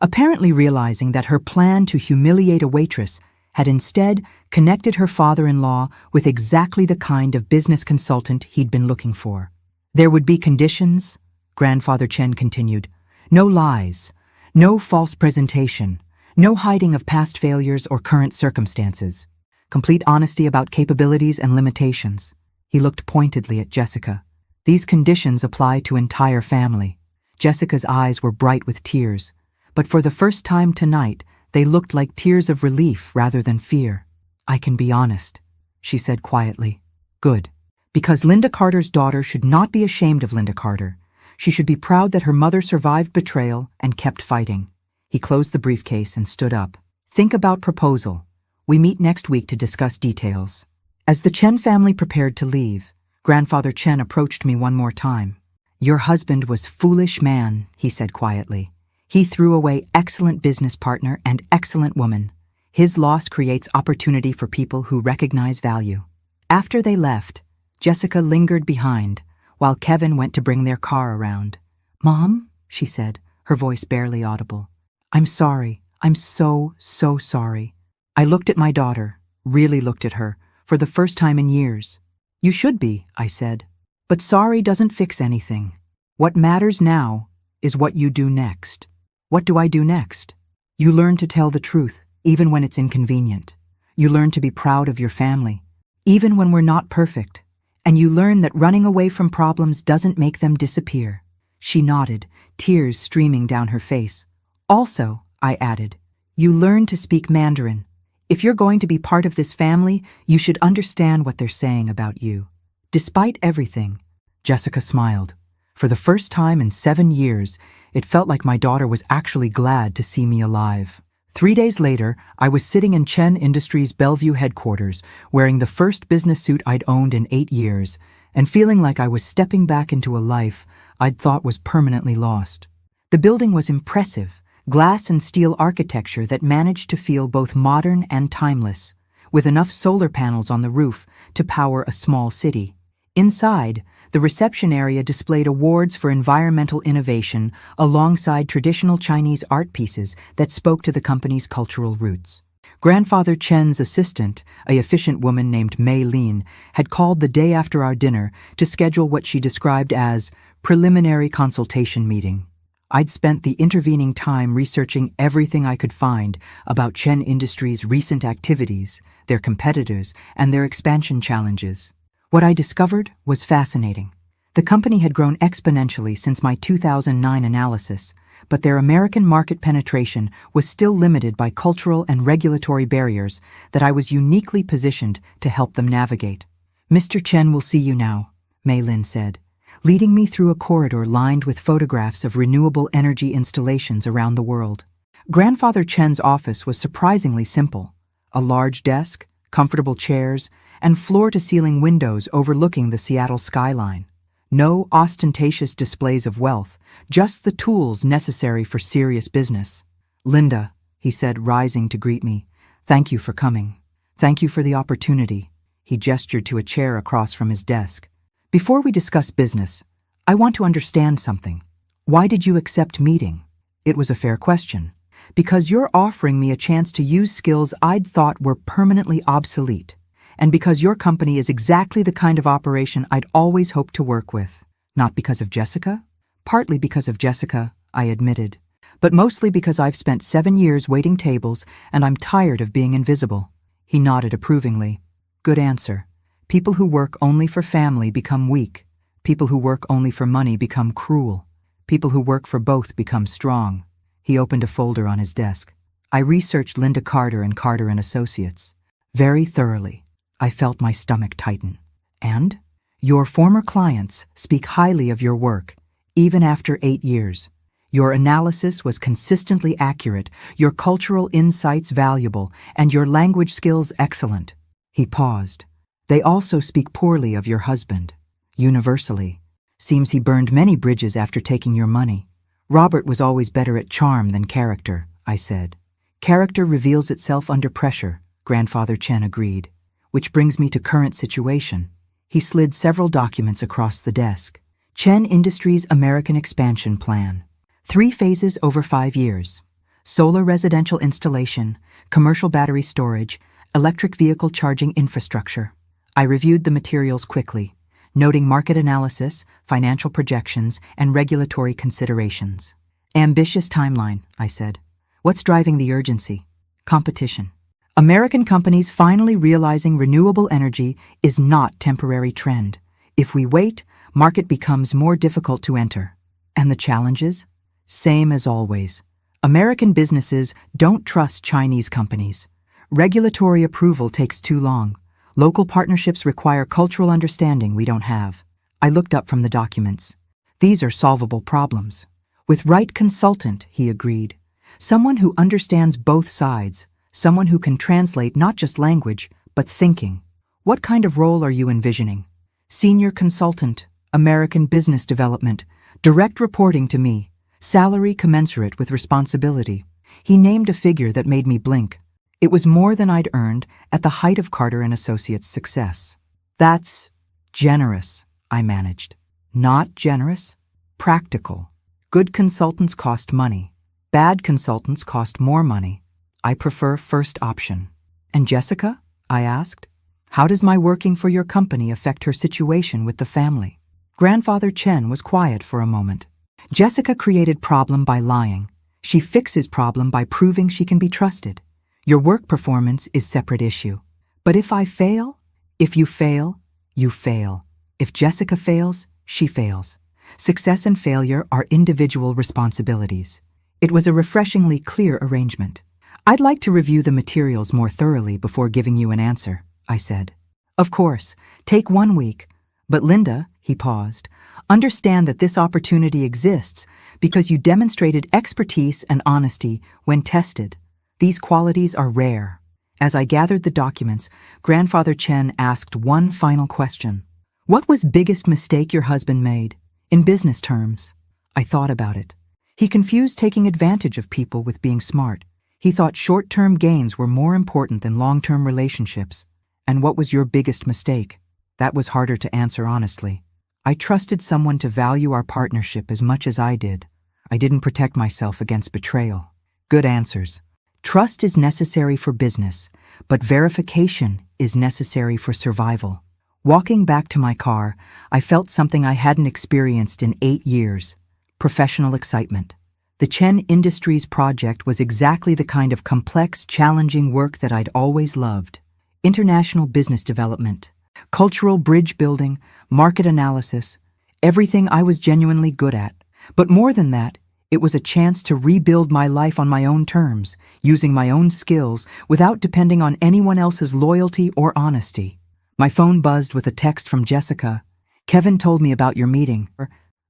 [SPEAKER 1] apparently realizing that her plan to humiliate a waitress had instead connected her father-in-law with exactly the kind of business consultant he'd been looking for. There would be conditions, Grandfather Chen continued. No lies, no false presentation, no hiding of past failures or current circumstances. Complete honesty about capabilities and limitations. He looked pointedly at Jessica. These conditions apply to entire family. Jessica's eyes were bright with tears, but for the first time tonight, they looked like tears of relief rather than fear. I can be honest, she said quietly. Good. Because Linda Carter's daughter should not be ashamed of Linda Carter. She should be proud that her mother survived betrayal and kept fighting. He closed the briefcase and stood up. Think about proposal. We meet next week to discuss details. As the Chen family prepared to leave, Grandfather Chen approached me one more time. Your husband was foolish man, he said quietly. He threw away excellent business partner and excellent woman. His loss creates opportunity for people who recognize value. After they left, Jessica lingered behind, while Kevin went to bring their car around. Mom, she said, her voice barely audible. I'm sorry. I'm so sorry. I looked at my daughter, really looked at her, for the first time in years. You should be, I said. But sorry doesn't fix anything. What matters now is what you do next. What do I do next? You learn to tell the truth, even when it's inconvenient. You learn to be proud of your family, even when we're not perfect. And you learn that running away from problems doesn't make them disappear. She nodded, tears streaming down her face. Also, I added, you learn to speak Mandarin. If you're going to be part of this family, you should understand what they're saying about you. Despite everything, Jessica smiled. For the first time in 7 years, it felt like my daughter was actually glad to see me alive. 3 days later, I was sitting in Chen Industries' Bellevue headquarters, wearing the first business suit I'd owned in 8 years, and feeling like I was stepping back into a life I'd thought was permanently lost. The building was impressive, glass and steel architecture that managed to feel both modern and timeless, with enough solar panels on the roof to power a small city. Inside, the reception area displayed awards for environmental innovation alongside traditional Chinese art pieces that spoke to the company's cultural roots. Grandfather Chen's assistant, a efficient woman named Mei Lin, had called the day after our dinner to schedule what she described as preliminary consultation meeting. I'd spent the intervening time researching everything I could find about Chen Industries' recent activities, their competitors, and their expansion challenges. What I discovered was fascinating. The company had grown exponentially since my 2009 analysis, but their American market penetration was still limited by cultural and regulatory barriers that I was uniquely positioned to help them navigate. Mr. Chen will see you now, Mei Lin said, leading me through a corridor lined with photographs of renewable energy installations around the world. Grandfather Chen's office was surprisingly simple. A large desk, comfortable chairs, and floor-to-ceiling windows overlooking the Seattle skyline. No ostentatious displays of wealth, just the tools necessary for serious business. "Linda," he said, rising to greet me, "thank you for coming. Thank you for the opportunity." He gestured to a chair across from his desk. "Before we discuss business, I want to understand something. Why did you accept meeting?" It was a fair question. "Because you're offering me a chance to use skills I'd thought were permanently obsolete. And because your company is exactly the kind of operation I'd always hoped to work with." "Not because of Jessica?" "Partly because of Jessica," I admitted. "But mostly because I've spent 7 years waiting tables and I'm tired of being invisible." He nodded approvingly. "Good answer. People who work only for family become weak. People who work only for money become cruel. People who work for both become strong." He opened a folder on his desk. "I researched Linda Carter and Carter and Associates. Very thoroughly." I felt my stomach tighten. "And? Your former clients speak highly of your work, even after 8 years. Your analysis was consistently accurate, your cultural insights valuable, and your language skills excellent." He paused. "They also speak poorly of your husband. Universally. Seems he burned many bridges after taking your money." "Robert was always better at charm than character," I said. "Character reveals itself under pressure," Grandfather Chen agreed. "Which brings me to current situation." He slid several documents across the desk. "Chen Industries' American Expansion Plan. 3 phases over 5 years. Solar residential installation, commercial battery storage, electric vehicle charging infrastructure." I reviewed the materials quickly, noting market analysis, financial projections, and regulatory considerations. "Ambitious timeline," I said. "What's driving the urgency?" "Competition. American companies finally realizing renewable energy is not temporary trend. If we wait, market becomes more difficult to enter." "And the challenges?" "Same as always. American businesses don't trust Chinese companies. Regulatory approval takes too long. Local partnerships require cultural understanding we don't have." I looked up from the documents. "These are solvable problems." "With right consultant," he agreed. "Someone who understands both sides. Someone who can translate not just language, but thinking." "What kind of role are you envisioning?" "Senior consultant, American business development, direct reporting to me, salary commensurate with responsibility." He named a figure that made me blink. It was more than I'd earned at the height of Carter and Associates' success. "That's generous," I managed. "Not generous, practical. Good consultants cost money. Bad consultants cost more money. I prefer first option." "And Jessica?" I asked. "How does my working for your company affect her situation with the family?" Grandfather Chen was quiet for a moment. "Jessica created problem by lying. She fixes problem by proving she can be trusted. Your work performance is separate issue. But if I fail, if you fail, you fail. If Jessica fails, she fails. Success and failure are individual responsibilities." It was a refreshingly clear arrangement. "I'd like to review the materials more thoroughly before giving you an answer," I said. "Of course, take 1 week. But Linda," he paused, "understand that this opportunity exists because you demonstrated expertise and honesty when tested. These qualities are rare." As I gathered the documents, Grandfather Chen asked one final question. "What was biggest mistake your husband made, in business terms?" I thought about it. He confused taking advantage of people with being smart. He thought short-term gains were more important than long-term relationships. "And what was your biggest mistake?" That was harder to answer honestly. I trusted someone to value our partnership as much as I did. I didn't protect myself against betrayal. Good answers. Trust is necessary for business, but verification is necessary for survival. Walking back to my car, I felt something I hadn't experienced in 8 years: professional excitement. The Chen Industries project was exactly the kind of complex, challenging work that I'd always loved. International business development, cultural bridge building, market analysis, everything I was genuinely good at. But more than that, it was a chance to rebuild my life on my own terms, using my own skills without depending on anyone else's loyalty or honesty. My phone buzzed with a text from Jessica. "Kevin told me about your meeting.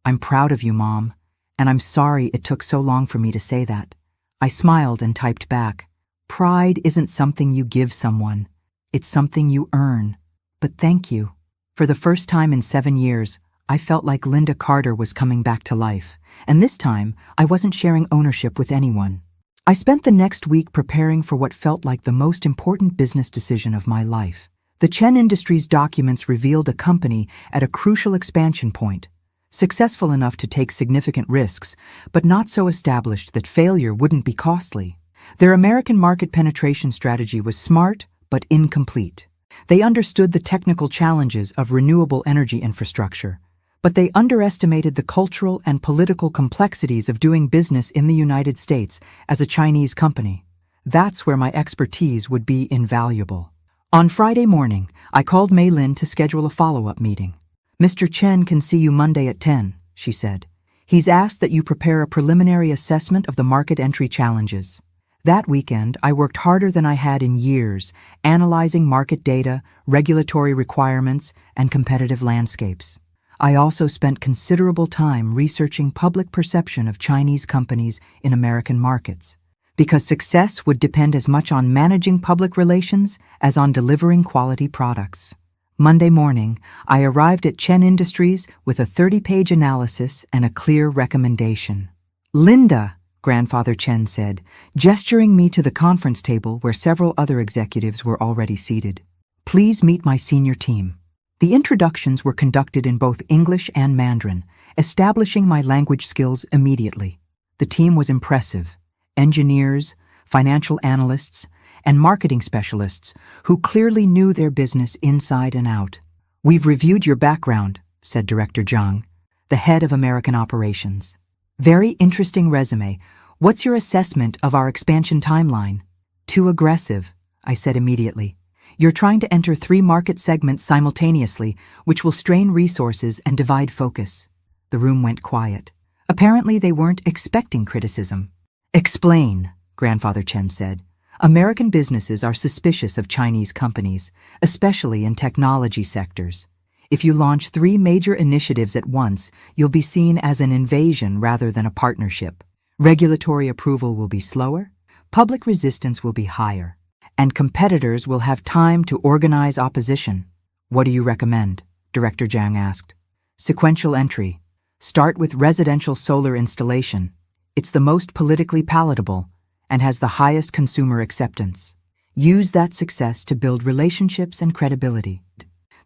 [SPEAKER 1] I'm proud of you, Mom. And I'm sorry it took so long for me to say that." I smiled and typed back, "Pride isn't something you give someone. It's something you earn. But thank you. For the first time in 7 years, I felt like Linda Carter was coming back to life, and this time I wasn't sharing ownership with anyone. I spent the next week preparing for what felt like the most important business decision of my life. The Chen Industries documents revealed a company at a crucial expansion point, successful enough to take significant risks, but not so established that failure wouldn't be costly. Their American market penetration strategy was smart but incomplete. They understood the technical challenges of renewable energy infrastructure, but they underestimated the cultural and political complexities of doing business in the United States as a Chinese company. That's where my expertise would be invaluable. On Friday morning, I called Mei Lin to schedule a follow-up meeting. "Mr. Chen can see you Monday at 10, she said. "He's asked that you prepare a preliminary assessment of the market entry challenges." That weekend, I worked harder than I had in years, analyzing market data, regulatory requirements, and competitive landscapes. I also spent considerable time researching public perception of Chinese companies in American markets, because success would depend as much on managing public relations as on delivering quality products. Monday morning, I arrived at Chen Industries with a 30-page analysis and a clear recommendation. "Linda," Grandfather Chen said, gesturing me to the conference table where several other executives were already seated. "Please meet my senior team." The introductions were conducted in both English and Mandarin, establishing my language skills immediately. The team was impressive: engineers, financial analysts, and marketing specialists who clearly knew their business inside and out. "We've reviewed your background," said Director Zhang, the head of American operations. "Very interesting resume. What's your assessment of our expansion timeline?" "Too aggressive," I said immediately. "You're trying to enter 3 market segments simultaneously, which will strain resources and divide focus." The room went quiet. Apparently they weren't expecting criticism. "Explain," Grandfather Chen said. "American businesses are suspicious of Chinese companies, especially in technology sectors. If you launch 3 major initiatives at once, you'll be seen as an invasion rather than a partnership. Regulatory approval will be slower, public resistance will be higher, and competitors will have time to organize opposition." "What do you recommend?" Director Zhang asked. "Sequential entry. Start with residential solar installation. It's the most politically palatable and has the highest consumer acceptance. Use that success to build relationships and credibility.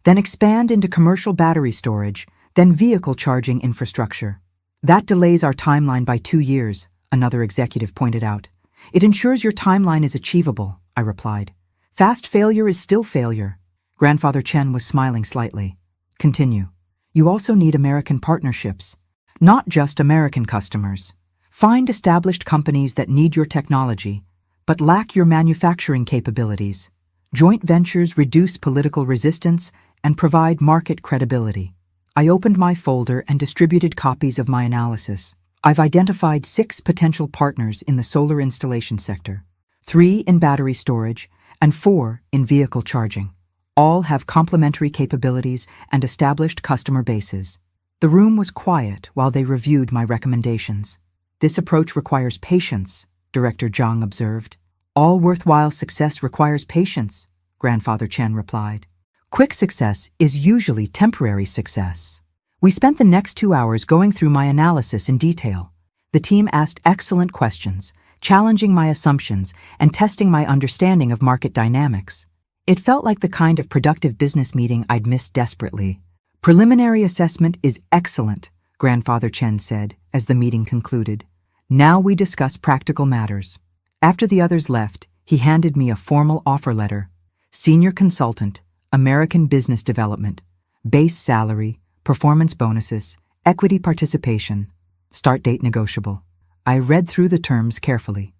[SPEAKER 1] Then expand into commercial battery storage, then vehicle charging infrastructure. That delays our timeline by 2 years," another executive pointed out. "It ensures your timeline is achievable," I replied. "Fast failure is still failure." Grandfather Chen was smiling slightly. "Continue. You also need American partnerships, not just American customers. Find established companies that need your technology, but lack your manufacturing capabilities. Joint ventures reduce political resistance and provide market credibility." I opened my folder and distributed copies of my analysis. "I've identified 6 potential partners in the solar installation sector, 3 in battery storage, and 4 in vehicle charging. All have complementary capabilities and established customer bases." The room was quiet while they reviewed my recommendations. "This approach requires patience," Director Zhang observed. "All worthwhile success requires patience," Grandfather Chen replied. "Quick success is usually temporary success." We spent the next 2 hours going through my analysis in detail. The team asked excellent questions, challenging my assumptions and testing my understanding of market dynamics. It felt like the kind of productive business meeting I'd missed desperately. "Preliminary assessment is excellent," Grandfather Chen said as the meeting concluded. "Now we discuss practical matters." After the others left, he handed me a formal offer letter. Senior consultant, American business development, base salary, performance bonuses, equity participation, start date negotiable. I read through the terms carefully.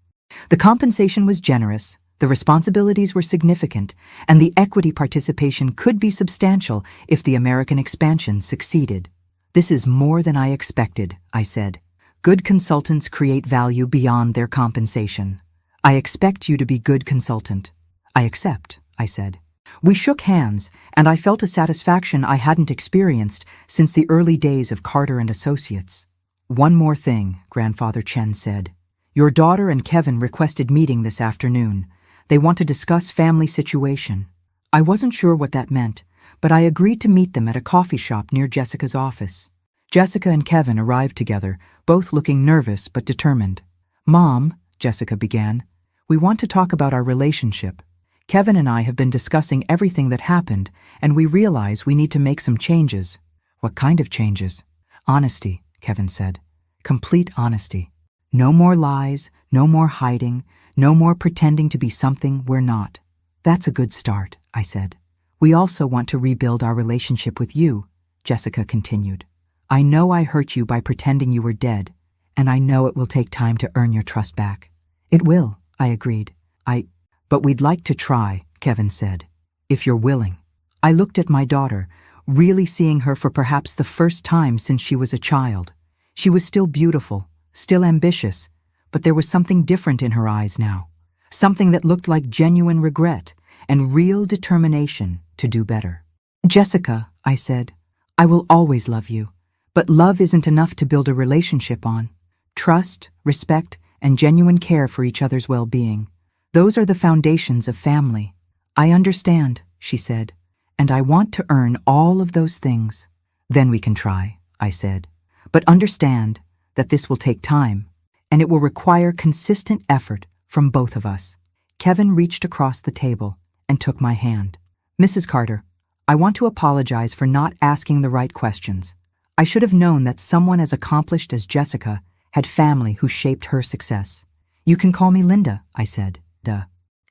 [SPEAKER 1] The compensation was generous, the responsibilities were significant, and the equity participation could be substantial if the American expansion succeeded. "This is more than I expected," I said. "Good consultants create value beyond their compensation. I expect you to be good consultant." "I accept," I said. We shook hands, and I felt a satisfaction I hadn't experienced since the early days of Carter and Associates. "One more thing," Grandfather Chen said. "Your daughter and Kevin requested meeting this afternoon. They want to discuss family situation." I wasn't sure what that meant, but I agreed to meet them at a coffee shop near Jessica's office. Jessica and Kevin arrived together, both looking nervous but determined. "Mom," Jessica began, "we want to talk about our relationship. Kevin and I have been discussing everything that happened, and we realize we need to make some changes." "What kind of changes?" "Honesty," Kevin said. "Complete honesty. No more lies, no more hiding, no more pretending to be something we're not." "That's a good start," I said. "We also want to rebuild our relationship with you," Jessica continued. "I know I hurt you by pretending you were dead, and I know it will take time to earn your trust back." "It will," I agreed. But we'd like to try," Kevin said, "if you're willing." I looked at my daughter, really seeing her for perhaps the first time since she was a child. She was still beautiful, still ambitious, but there was something different in her eyes now. Something that looked like genuine regret and real determination to do better. "Jessica," I said, "I will always love you, but love isn't enough to build a relationship on. Trust, respect, and genuine care for each other's well-being. Those are the foundations of family." "I understand," she said, "and I want to earn all of those things." "Then we can try," I said. "But understand that this will take time, and it will require consistent effort from both of us." Kevin reached across the table and took my hand. "Mrs. Carter, I want to apologize for not asking the right questions. I should have known that someone as accomplished as Jessica had family who shaped her success." "You can call me Linda," I said.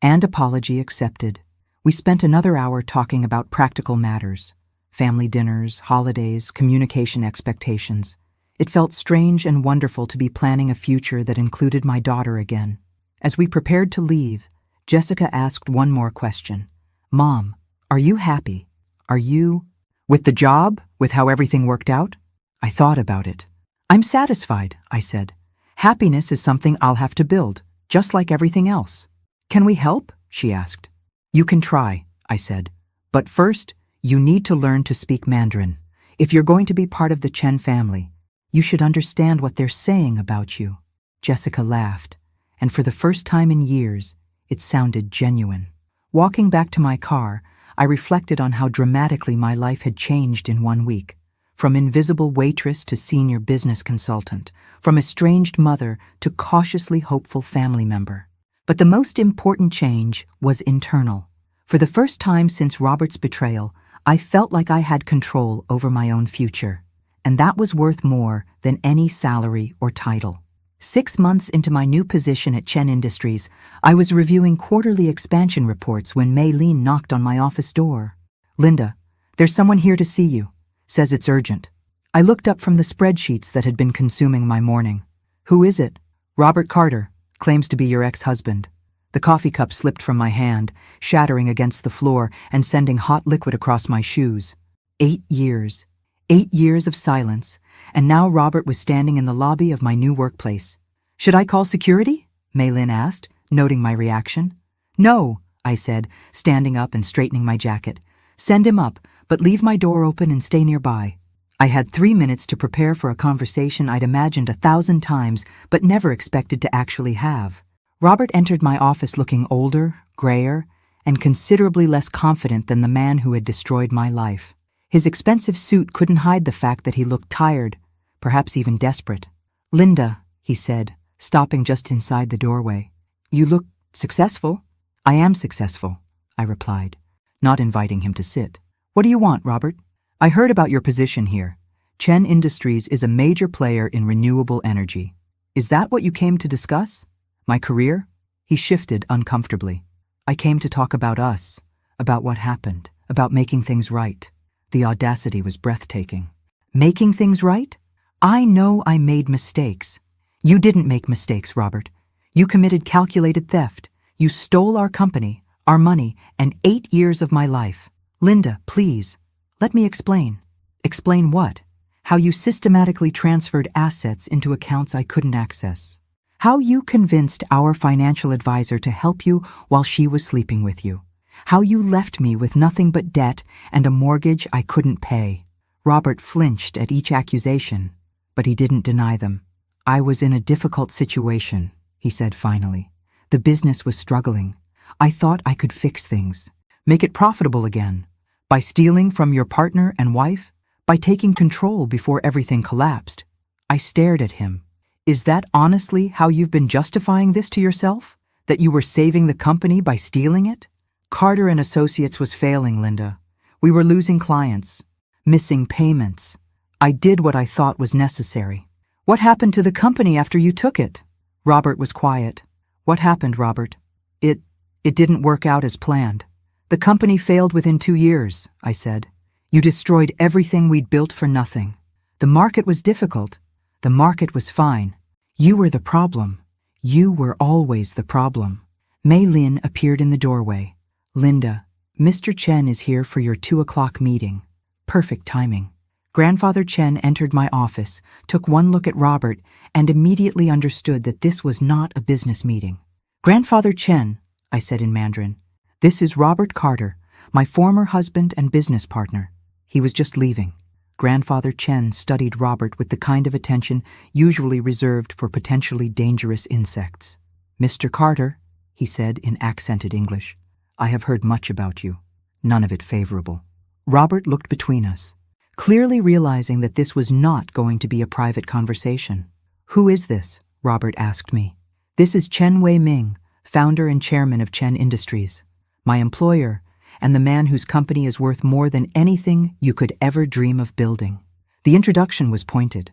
[SPEAKER 1] And apology accepted. We spent another hour talking about practical matters, family dinners, holidays, communication expectations. It felt strange and wonderful to be planning a future that included my daughter again. As we prepared to leave, Jessica asked one more question. "Mom, are you happy? Are you—" "With the job? With how everything worked out?" I thought about it. "I'm satisfied," I said. "Happiness is something I'll have to build, just like everything else." "Can we help?" she asked. "You can try," I said. "But first, you need to learn to speak Mandarin. If you're going to be part of the Chen family, you should understand what they're saying about you." Jessica laughed, and for the first time in years, it sounded genuine. Walking back to my car, I reflected on how dramatically my life had changed in 1 week. From invisible waitress to senior business consultant, from estranged mother to cautiously hopeful family member. But the most important change was internal. For the first time since Robert's betrayal, I felt like I had control over my own future. And that was worth more than any salary or title. 6 months into my new position at Chen Industries, I was reviewing quarterly expansion reports when Maylene knocked on my office door. "Linda, there's someone here to see you. Says it's urgent." I looked up from the spreadsheets that had been consuming my morning. "Who is it?" "Robert Carter. Claims to be your ex-husband." The coffee cup slipped from my hand, shattering against the floor and sending hot liquid across my shoes. 8 years. 8 years of silence, and now Robert was standing in the lobby of my new workplace. "Should I call security?" Maylin asked, noting my reaction. "No," I said, standing up and straightening my jacket. "Send him up, but leave my door open and stay nearby." I had 3 minutes to prepare for a conversation I'd imagined 1,000 times, but never expected to actually have. Robert entered my office looking older, grayer, and considerably less confident than the man who had destroyed my life. His expensive suit couldn't hide the fact that he looked tired, perhaps even desperate. "Linda," he said, stopping just inside the doorway. "You look successful." "I am successful," I replied, not inviting him to sit. "What do you want, Robert?" "I heard about your position here. Chen Industries is a major player in renewable energy. Is that what you came to discuss? My career?" He shifted uncomfortably. "I came to talk about us, about what happened, about making things right." The audacity was breathtaking. "Making things right? I know I made mistakes." "You didn't make mistakes, Robert. You committed calculated theft. You stole our company, our money, and 8 years of my life." "Linda, please. Let me explain." "Explain what?" "How you systematically transferred assets into accounts I couldn't access. How you convinced our financial advisor to help you while she was sleeping with you. How you left me with nothing but debt and a mortgage I couldn't pay." Robert flinched at each accusation, but he didn't deny them. "I was in a difficult situation," he said finally. "The business was struggling. I thought I could fix things. Make it profitable again. By stealing from your partner and wife? By taking control before everything collapsed? I stared at him. Is that honestly how you've been justifying this to yourself? That you were saving the company by stealing it? Carter and Associates was failing, Linda. We were losing clients, missing payments. I did what I thought was necessary. What happened to the company after you took it? Robert was quiet. What happened, Robert? It didn't work out as planned. The company failed within 2 years, I said. You destroyed everything we'd built for nothing. The market was difficult. The market was fine. You were the problem. You were always the problem. Mei Lin appeared in the doorway. Linda, Mr. Chen is here for your 2 o'clock meeting. Perfect timing. Grandfather Chen entered my office, took one look at Robert, and immediately understood that this was not a business meeting. Grandfather Chen, I said in Mandarin, this is Robert Carter, my former husband and business partner. He was just leaving. Grandfather Chen studied Robert with the kind of attention usually reserved for potentially dangerous insects. Mr. Carter, he said in accented English, I have heard much about you. None of it favorable. Robert looked between us, clearly realizing that this was not going to be a private conversation. Who is this? Robert asked me. This is Chen Wei-ming, founder and chairman of Chen Industries, my employer, and the man whose company is worth more than anything you could ever dream of building. The introduction was pointed.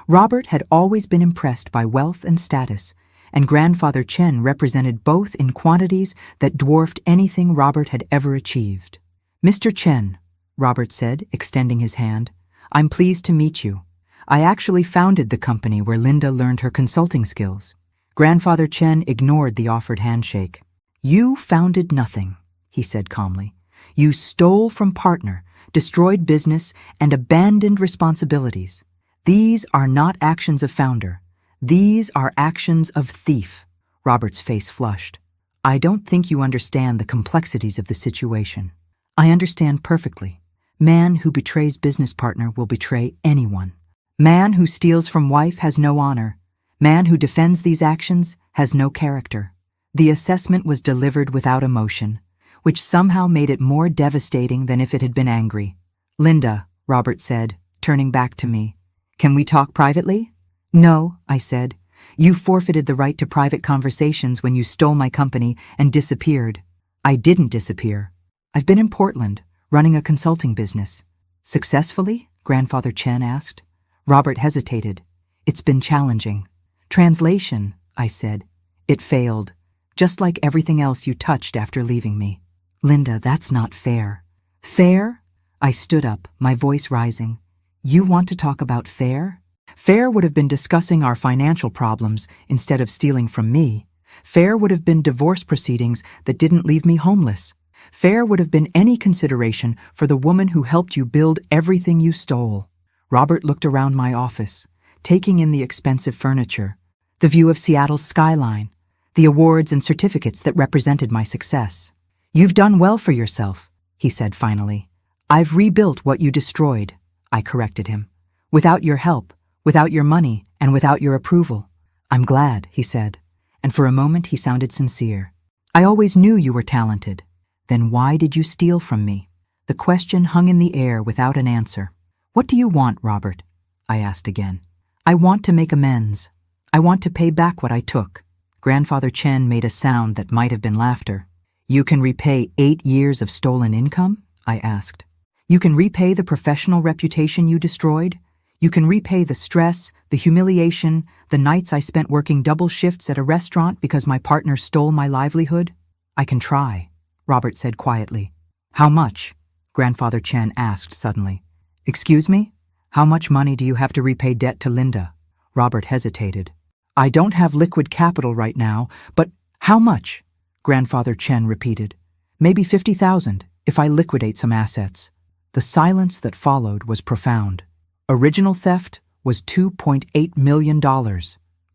[SPEAKER 1] Robert had always been impressed by wealth and status, and Grandfather Chen represented both in quantities that dwarfed anything Robert had ever achieved. Mr. Chen, Robert said, extending his hand, I'm pleased to meet you. I actually founded the company where Linda learned her consulting skills. Grandfather Chen ignored the offered handshake. You founded nothing, he said calmly. You stole from partner, destroyed business, and abandoned responsibilities. These are not actions of founder. These are actions of thief. Robert's face flushed. I don't think you understand the complexities of the situation. I understand perfectly. Man who betrays business partner will betray anyone. Man who steals from wife has no honor. Man who defends these actions has no character. The assessment was delivered without emotion, which somehow made it more devastating than if it had been angry. Linda, Robert said, turning back to me, can we talk privately? No, I said. You forfeited the right to private conversations when you stole my company and disappeared. I didn't disappear. I've been in Portland, running a consulting business. Successfully? Grandfather Chen asked. Robert hesitated. It's been challenging. Translation, I said. It failed, just like everything else you touched after leaving me. Linda, that's not fair. Fair? I stood up, my voice rising. You want to talk about fair? Fair would have been discussing our financial problems instead of stealing from me. Fair would have been divorce proceedings that didn't leave me homeless. Fair would have been any consideration for the woman who helped you build everything you stole. Robert looked around my office, taking in the expensive furniture, the view of Seattle's skyline, the awards and certificates that represented my success. You've done well for yourself, he said finally. I've rebuilt what you destroyed, I corrected him. Without your help, without your money, and without your approval. I'm glad, he said, and for a moment he sounded sincere. I always knew you were talented. Then why did you steal from me? The question hung in the air without an answer. What do you want, Robert? I asked again. I want to make amends. I want to pay back what I took. Grandfather Chen made a sound that might have been laughter. You can repay 8 years of stolen income? I asked. You can repay the professional reputation you destroyed? You can repay the stress, the humiliation, the nights I spent working double shifts at a restaurant because my partner stole my livelihood? I can try, Robert said quietly. How much? Grandfather Chen asked suddenly. Excuse me? How much money do you have to repay debt to Linda? Robert hesitated. I don't have liquid capital right now, but how much? Grandfather Chen repeated. Maybe 50,000 if I liquidate some assets. The silence that followed was profound. Original theft was $2.8 million,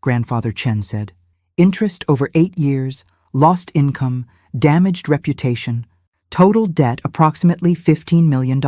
[SPEAKER 1] Grandfather Chen said. Interest over 8 years, lost income, damaged reputation, total debt approximately $15 million.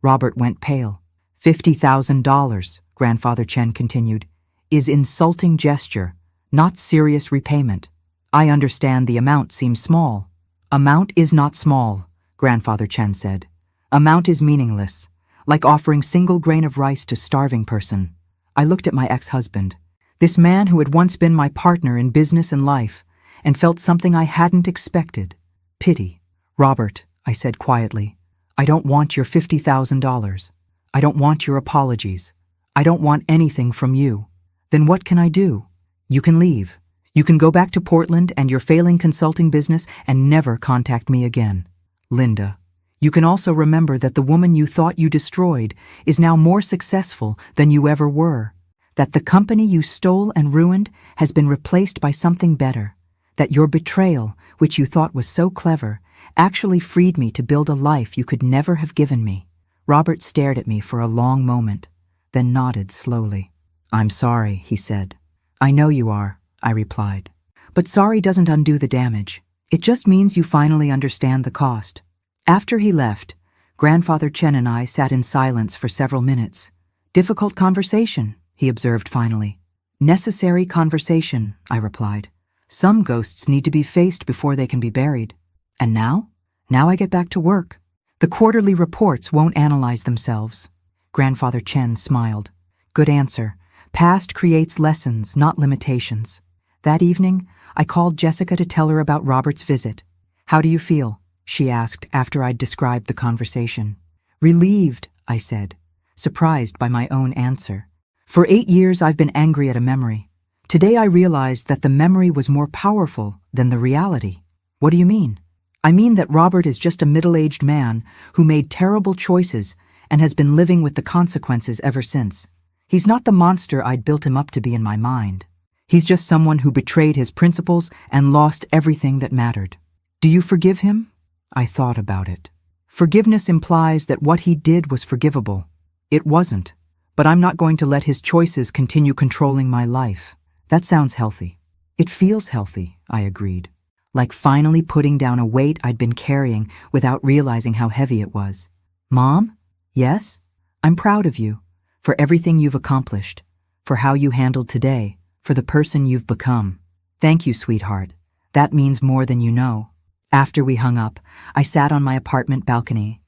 [SPEAKER 1] Robert went pale. $50,000, Grandfather Chen continued, is insulting gesture, not serious repayment. I understand the amount seems small. Amount is not small, Grandfather Chen said. Amount is meaningless, like offering single grain of rice to starving person. I looked at my ex-husband, this man who had once been my partner in business and life, and felt something I hadn't expected. Pity. Robert, I said quietly, I don't want your $50,000. I don't want your apologies. I don't want anything from you. Then what can I do? You can leave. You can go back to Portland and your failing consulting business and never contact me again. Linda, you can also remember that the woman you thought you destroyed is now more successful than you ever were. That the company you stole and ruined has been replaced by something better. That your betrayal, which you thought was so clever, actually freed me to build a life you could never have given me. Robert stared at me for a long moment, then nodded slowly. I'm sorry, he said. I know you are, I replied. But sorry doesn't undo the damage. It just means you finally understand the cost. After he left, Grandfather Chen and I sat in silence for several minutes. Difficult conversation, he observed finally. Necessary conversation, I replied. Some ghosts need to be faced before they can be buried. And now? Now I get back to work. The quarterly reports won't analyze themselves. Grandfather Chen smiled. Good answer. Past creates lessons, not limitations. That evening, I called Jessica to tell her about Robert's visit. How do you feel? She asked after I'd described the conversation. Relieved, I said, surprised by my own answer. For 8 years I've been angry at a memory. Today I realized that the memory was more powerful than the reality. What do you mean? I mean that Robert is just a middle-aged man who made terrible choices and has been living with the consequences ever since. He's not the monster I'd built him up to be in my mind. He's just someone who betrayed his principles and lost everything that mattered. Do you forgive him? I thought about it. Forgiveness implies that what he did was forgivable. It wasn't, but I'm not going to let his choices continue controlling my life. That sounds healthy. It feels healthy, I agreed. Like finally putting down a weight I'd been carrying without realizing how heavy it was. Mom? Yes? I'm proud of you, for everything you've accomplished, for how you handled today, for the person you've become. Thank you, sweetheart. That means more than you know. After we hung up, I sat on my apartment balcony,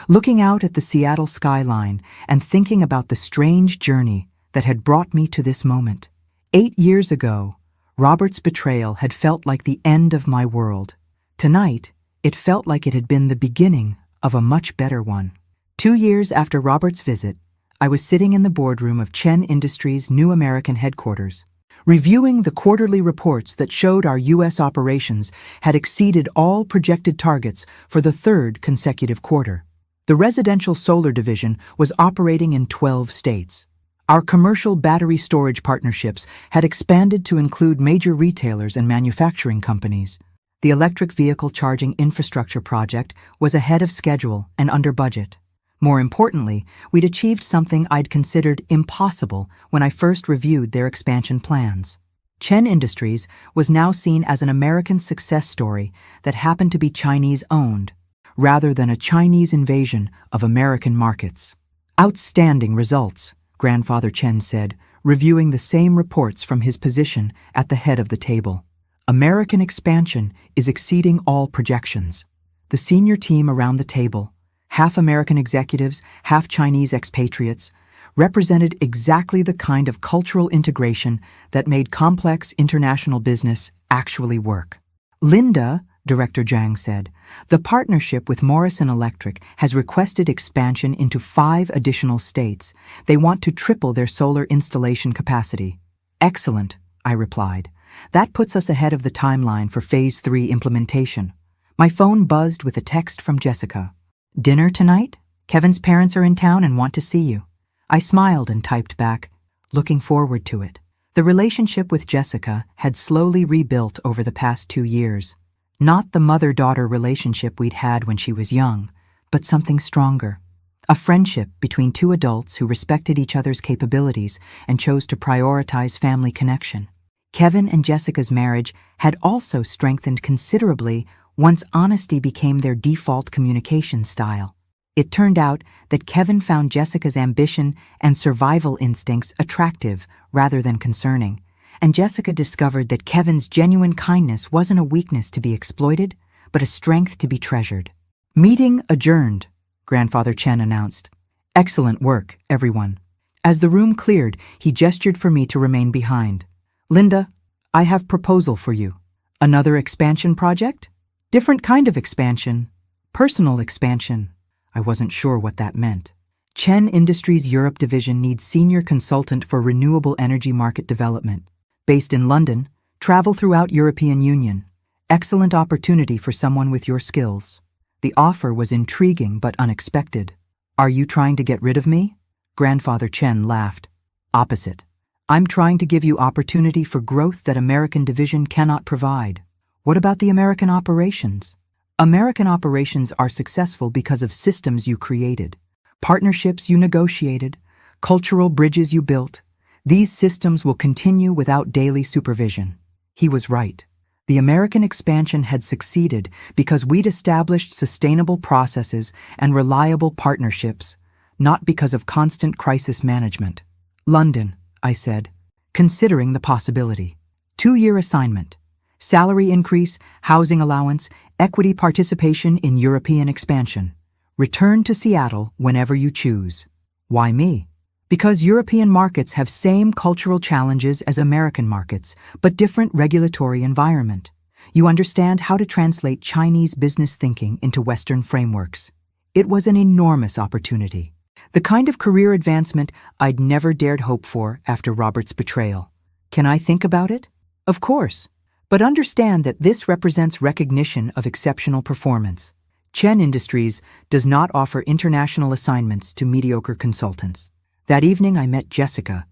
[SPEAKER 1] looking out at the Seattle skyline and thinking about the strange journey that had brought me to this moment. 8 years ago, Robert's betrayal had felt like the end of my world. Tonight, it felt like it had been the beginning of a much better one. 2 years after Robert's visit, I was sitting in the boardroom of Chen Industries' new American headquarters, reviewing the quarterly reports that showed our U.S. operations had exceeded all projected targets for the 3rd consecutive quarter. The residential solar division was operating in 12 states. Our commercial battery storage partnerships had expanded to include major retailers and manufacturing companies. The electric vehicle charging infrastructure project was ahead of schedule and under budget. More importantly, we'd achieved something I'd considered impossible when I first reviewed their expansion plans. Chen Industries was now seen as an American success story that happened to be Chinese-owned, rather than a Chinese invasion of American markets. Outstanding results, Grandfather Chen said, reviewing the same reports from his position at the head of the table. American expansion is exceeding all projections. The senior team around the table, half American executives, half Chinese expatriates, represented exactly the kind of cultural integration that made complex international business actually work. Linda, Director Zhang said, the partnership with Morrison Electric has requested expansion into 5 additional states. They want to triple their solar installation capacity. Excellent, I replied. That puts us ahead of the timeline for Phase 3 implementation. My phone buzzed with a text from Jessica. Dinner tonight? Kevin's parents are in town and want to see you. I smiled and typed back, looking forward to it. The relationship with Jessica had slowly rebuilt over the past 2 years. Not the mother-daughter relationship we'd had when she was young, but something stronger. A friendship between 2 adults who respected each other's capabilities and chose to prioritize family connection. Kevin and Jessica's marriage had also strengthened considerably once honesty became their default communication style. It turned out that Kevin found Jessica's ambition and survival instincts attractive rather than concerning, and Jessica discovered that Kevin's genuine kindness wasn't a weakness to be exploited, but a strength to be treasured. Meeting adjourned, Grandfather Chen announced. Excellent work, everyone. As the room cleared, he gestured for me to remain behind. Linda, I have proposal for you. Another expansion project? Different kind of expansion. Personal expansion. I wasn't sure what that meant. Chen Industries Europe division needs senior consultant for renewable energy market development. Based in London, travel throughout European Union. Excellent opportunity for someone with your skills. The offer was intriguing but unexpected. Are you trying to get rid of me? Grandfather Chen laughed. Opposite. I'm trying to give you opportunity for growth that American division cannot provide. What about the American operations? American operations are successful because of systems you created, partnerships you negotiated, cultural bridges you built. These systems will continue without daily supervision. He was right. The American expansion had succeeded because we'd established sustainable processes and reliable partnerships, not because of constant crisis management. London, I said, considering the possibility. 2-year assignment. Salary increase, housing allowance, equity participation in European expansion. Return to Seattle whenever you choose. Why me? Because European markets have same cultural challenges as American markets, but different regulatory environment. You understand how to translate Chinese business thinking into Western frameworks. It was an enormous opportunity. The kind of career advancement I'd never dared hope for after Robert's betrayal. Can I think about it? Of course. But understand that this represents recognition of exceptional performance. Chen Industries does not offer international assignments to mediocre consultants. That evening I met Jessica,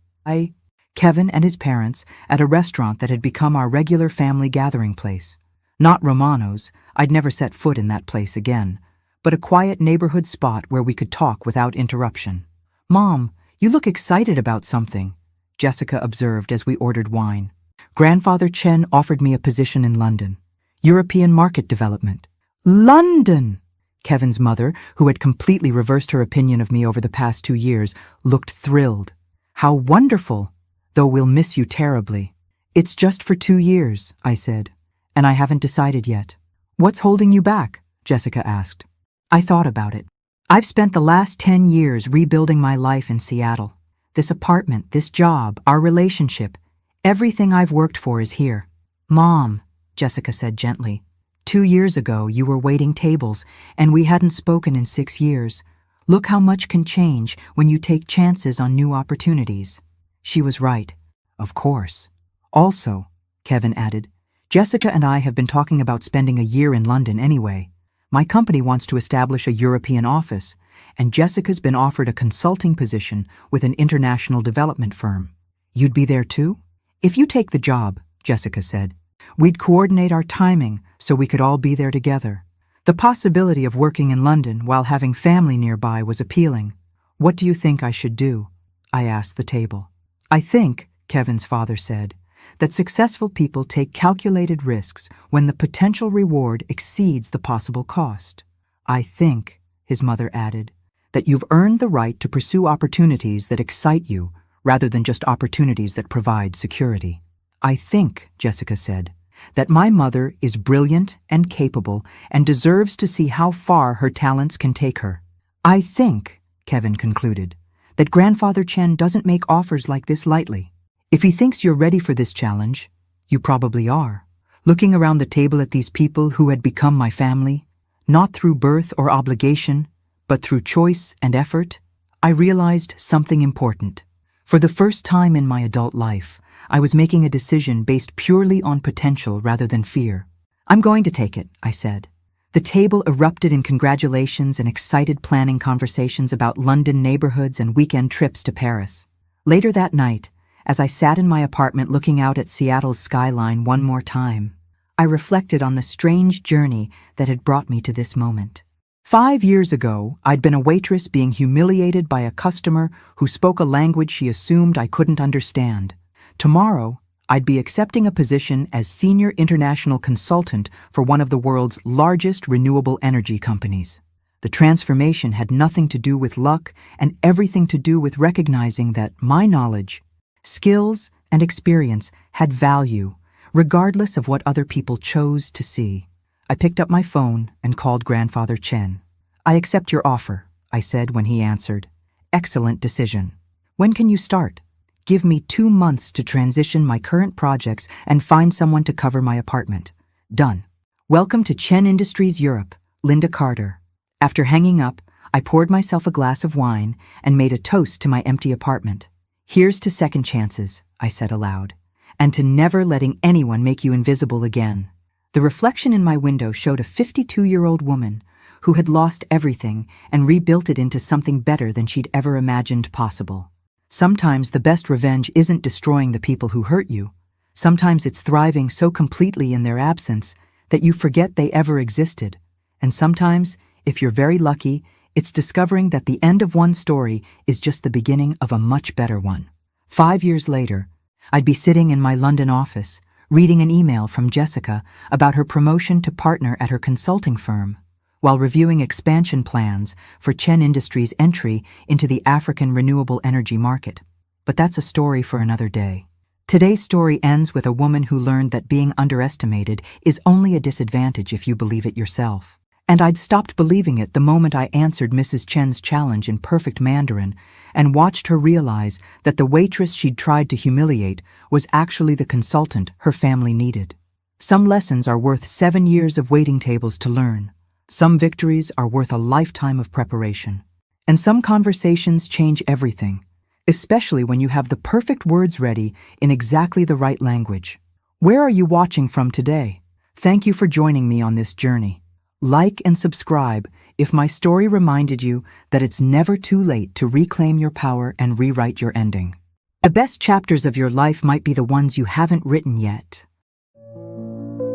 [SPEAKER 1] Kevin and his parents at a restaurant that had become our regular family gathering place. Not Romano's, I'd never set foot in that place again, but a quiet neighborhood spot where we could talk without interruption. Mom, you look excited about something, Jessica observed as we ordered wine. Grandfather Chen offered me a position in London. European market development. London! Kevin's mother, who had completely reversed her opinion of me over the past 2 years, looked thrilled. How wonderful! Though we'll miss you terribly. It's just for 2 years, I said, and I haven't decided yet. What's holding you back? Jessica asked. I thought about it. I've spent the last 10 years rebuilding my life in Seattle. This apartment, this job, our relationship, everything I've worked for is here. Mom, Jessica said gently, 2 years ago you were waiting tables and we hadn't spoken in 6 years. Look how much can change when you take chances on new opportunities. She was right. Of course. Also, Kevin added, Jessica and I have been talking about spending a year in London anyway. My company wants to establish a European office, and Jessica's been offered a consulting position with an international development firm. You'd be there too? If you take the job, Jessica said, we'd coordinate our timing so we could all be there together. The possibility of working in London while having family nearby was appealing. What do you think I should do? I asked the table. I think, Kevin's father said, that successful people take calculated risks when the potential reward exceeds the possible cost. I think, his mother added, that you've earned the right to pursue opportunities that excite you rather than just opportunities that provide security. I think, Jessica said, that my mother is brilliant and capable and deserves to see how far her talents can take her. I think, Kevin concluded, that Grandfather Chen doesn't make offers like this lightly. If he thinks you're ready for this challenge, you probably are. Looking around the table at these people who had become my family, not through birth or obligation, but through choice and effort, I realized something important. For the first time in my adult life, I was making a decision based purely on potential rather than fear. I'm going to take it, I said. The table erupted in congratulations and excited planning conversations about London neighborhoods and weekend trips to Paris. Later that night, as I sat in my apartment looking out at Seattle's skyline one more time, I reflected on the strange journey that had brought me to this moment. 5 years ago, I'd been a waitress being humiliated by a customer who spoke a language she assumed I couldn't understand. Tomorrow, I'd be accepting a position as senior international consultant for one of the world's largest renewable energy companies. The transformation had nothing to do with luck and everything to do with recognizing that my knowledge, skills, and experience had value, regardless of what other people chose to see. I picked up my phone and called Grandfather Chen. "I accept your offer," I said when he answered. "Excellent decision. When can you start?" "Give me 2 months to transition my current projects and find someone to cover my apartment." "Done. Welcome to Chen Industries Europe, Linda Carter." After hanging up, I poured myself a glass of wine and made a toast to my empty apartment. "Here's to second chances," I said aloud, "and to never letting anyone make you invisible again." The reflection in my window showed a 52-year-old woman who had lost everything and rebuilt it into something better than she'd ever imagined possible. Sometimes the best revenge isn't destroying the people who hurt you. Sometimes it's thriving so completely in their absence that you forget they ever existed. And sometimes, if you're very lucky, it's discovering that the end of one story is just the beginning of a much better one. 5 years later, I'd be sitting in my London office, reading an email from Jessica about her promotion to partner at her consulting firm, while reviewing expansion plans for Chen Industries' entry into the African renewable energy market. But that's a story for another day. Today's story ends with a woman who learned that being underestimated is only a disadvantage if you believe it yourself. And I'd stopped believing it the moment I answered Mrs. Chen's challenge in perfect Mandarin and watched her realize that the waitress she'd tried to humiliate was actually the consultant her family needed. Some lessons are worth 7 years of waiting tables to learn. Some victories are worth a lifetime of preparation. And some conversations change everything, especially when you have the perfect words ready in exactly the right language. Where are you watching from today? Thank you for joining me on this journey. Like and subscribe if my story reminded you that it's never too late to reclaim your power and rewrite your ending. The best chapters of your life might be the ones you haven't written yet.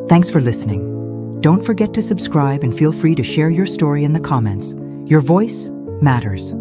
[SPEAKER 1] Thanks for listening. Don't forget to subscribe and feel free to share your story in the comments. Your voice matters.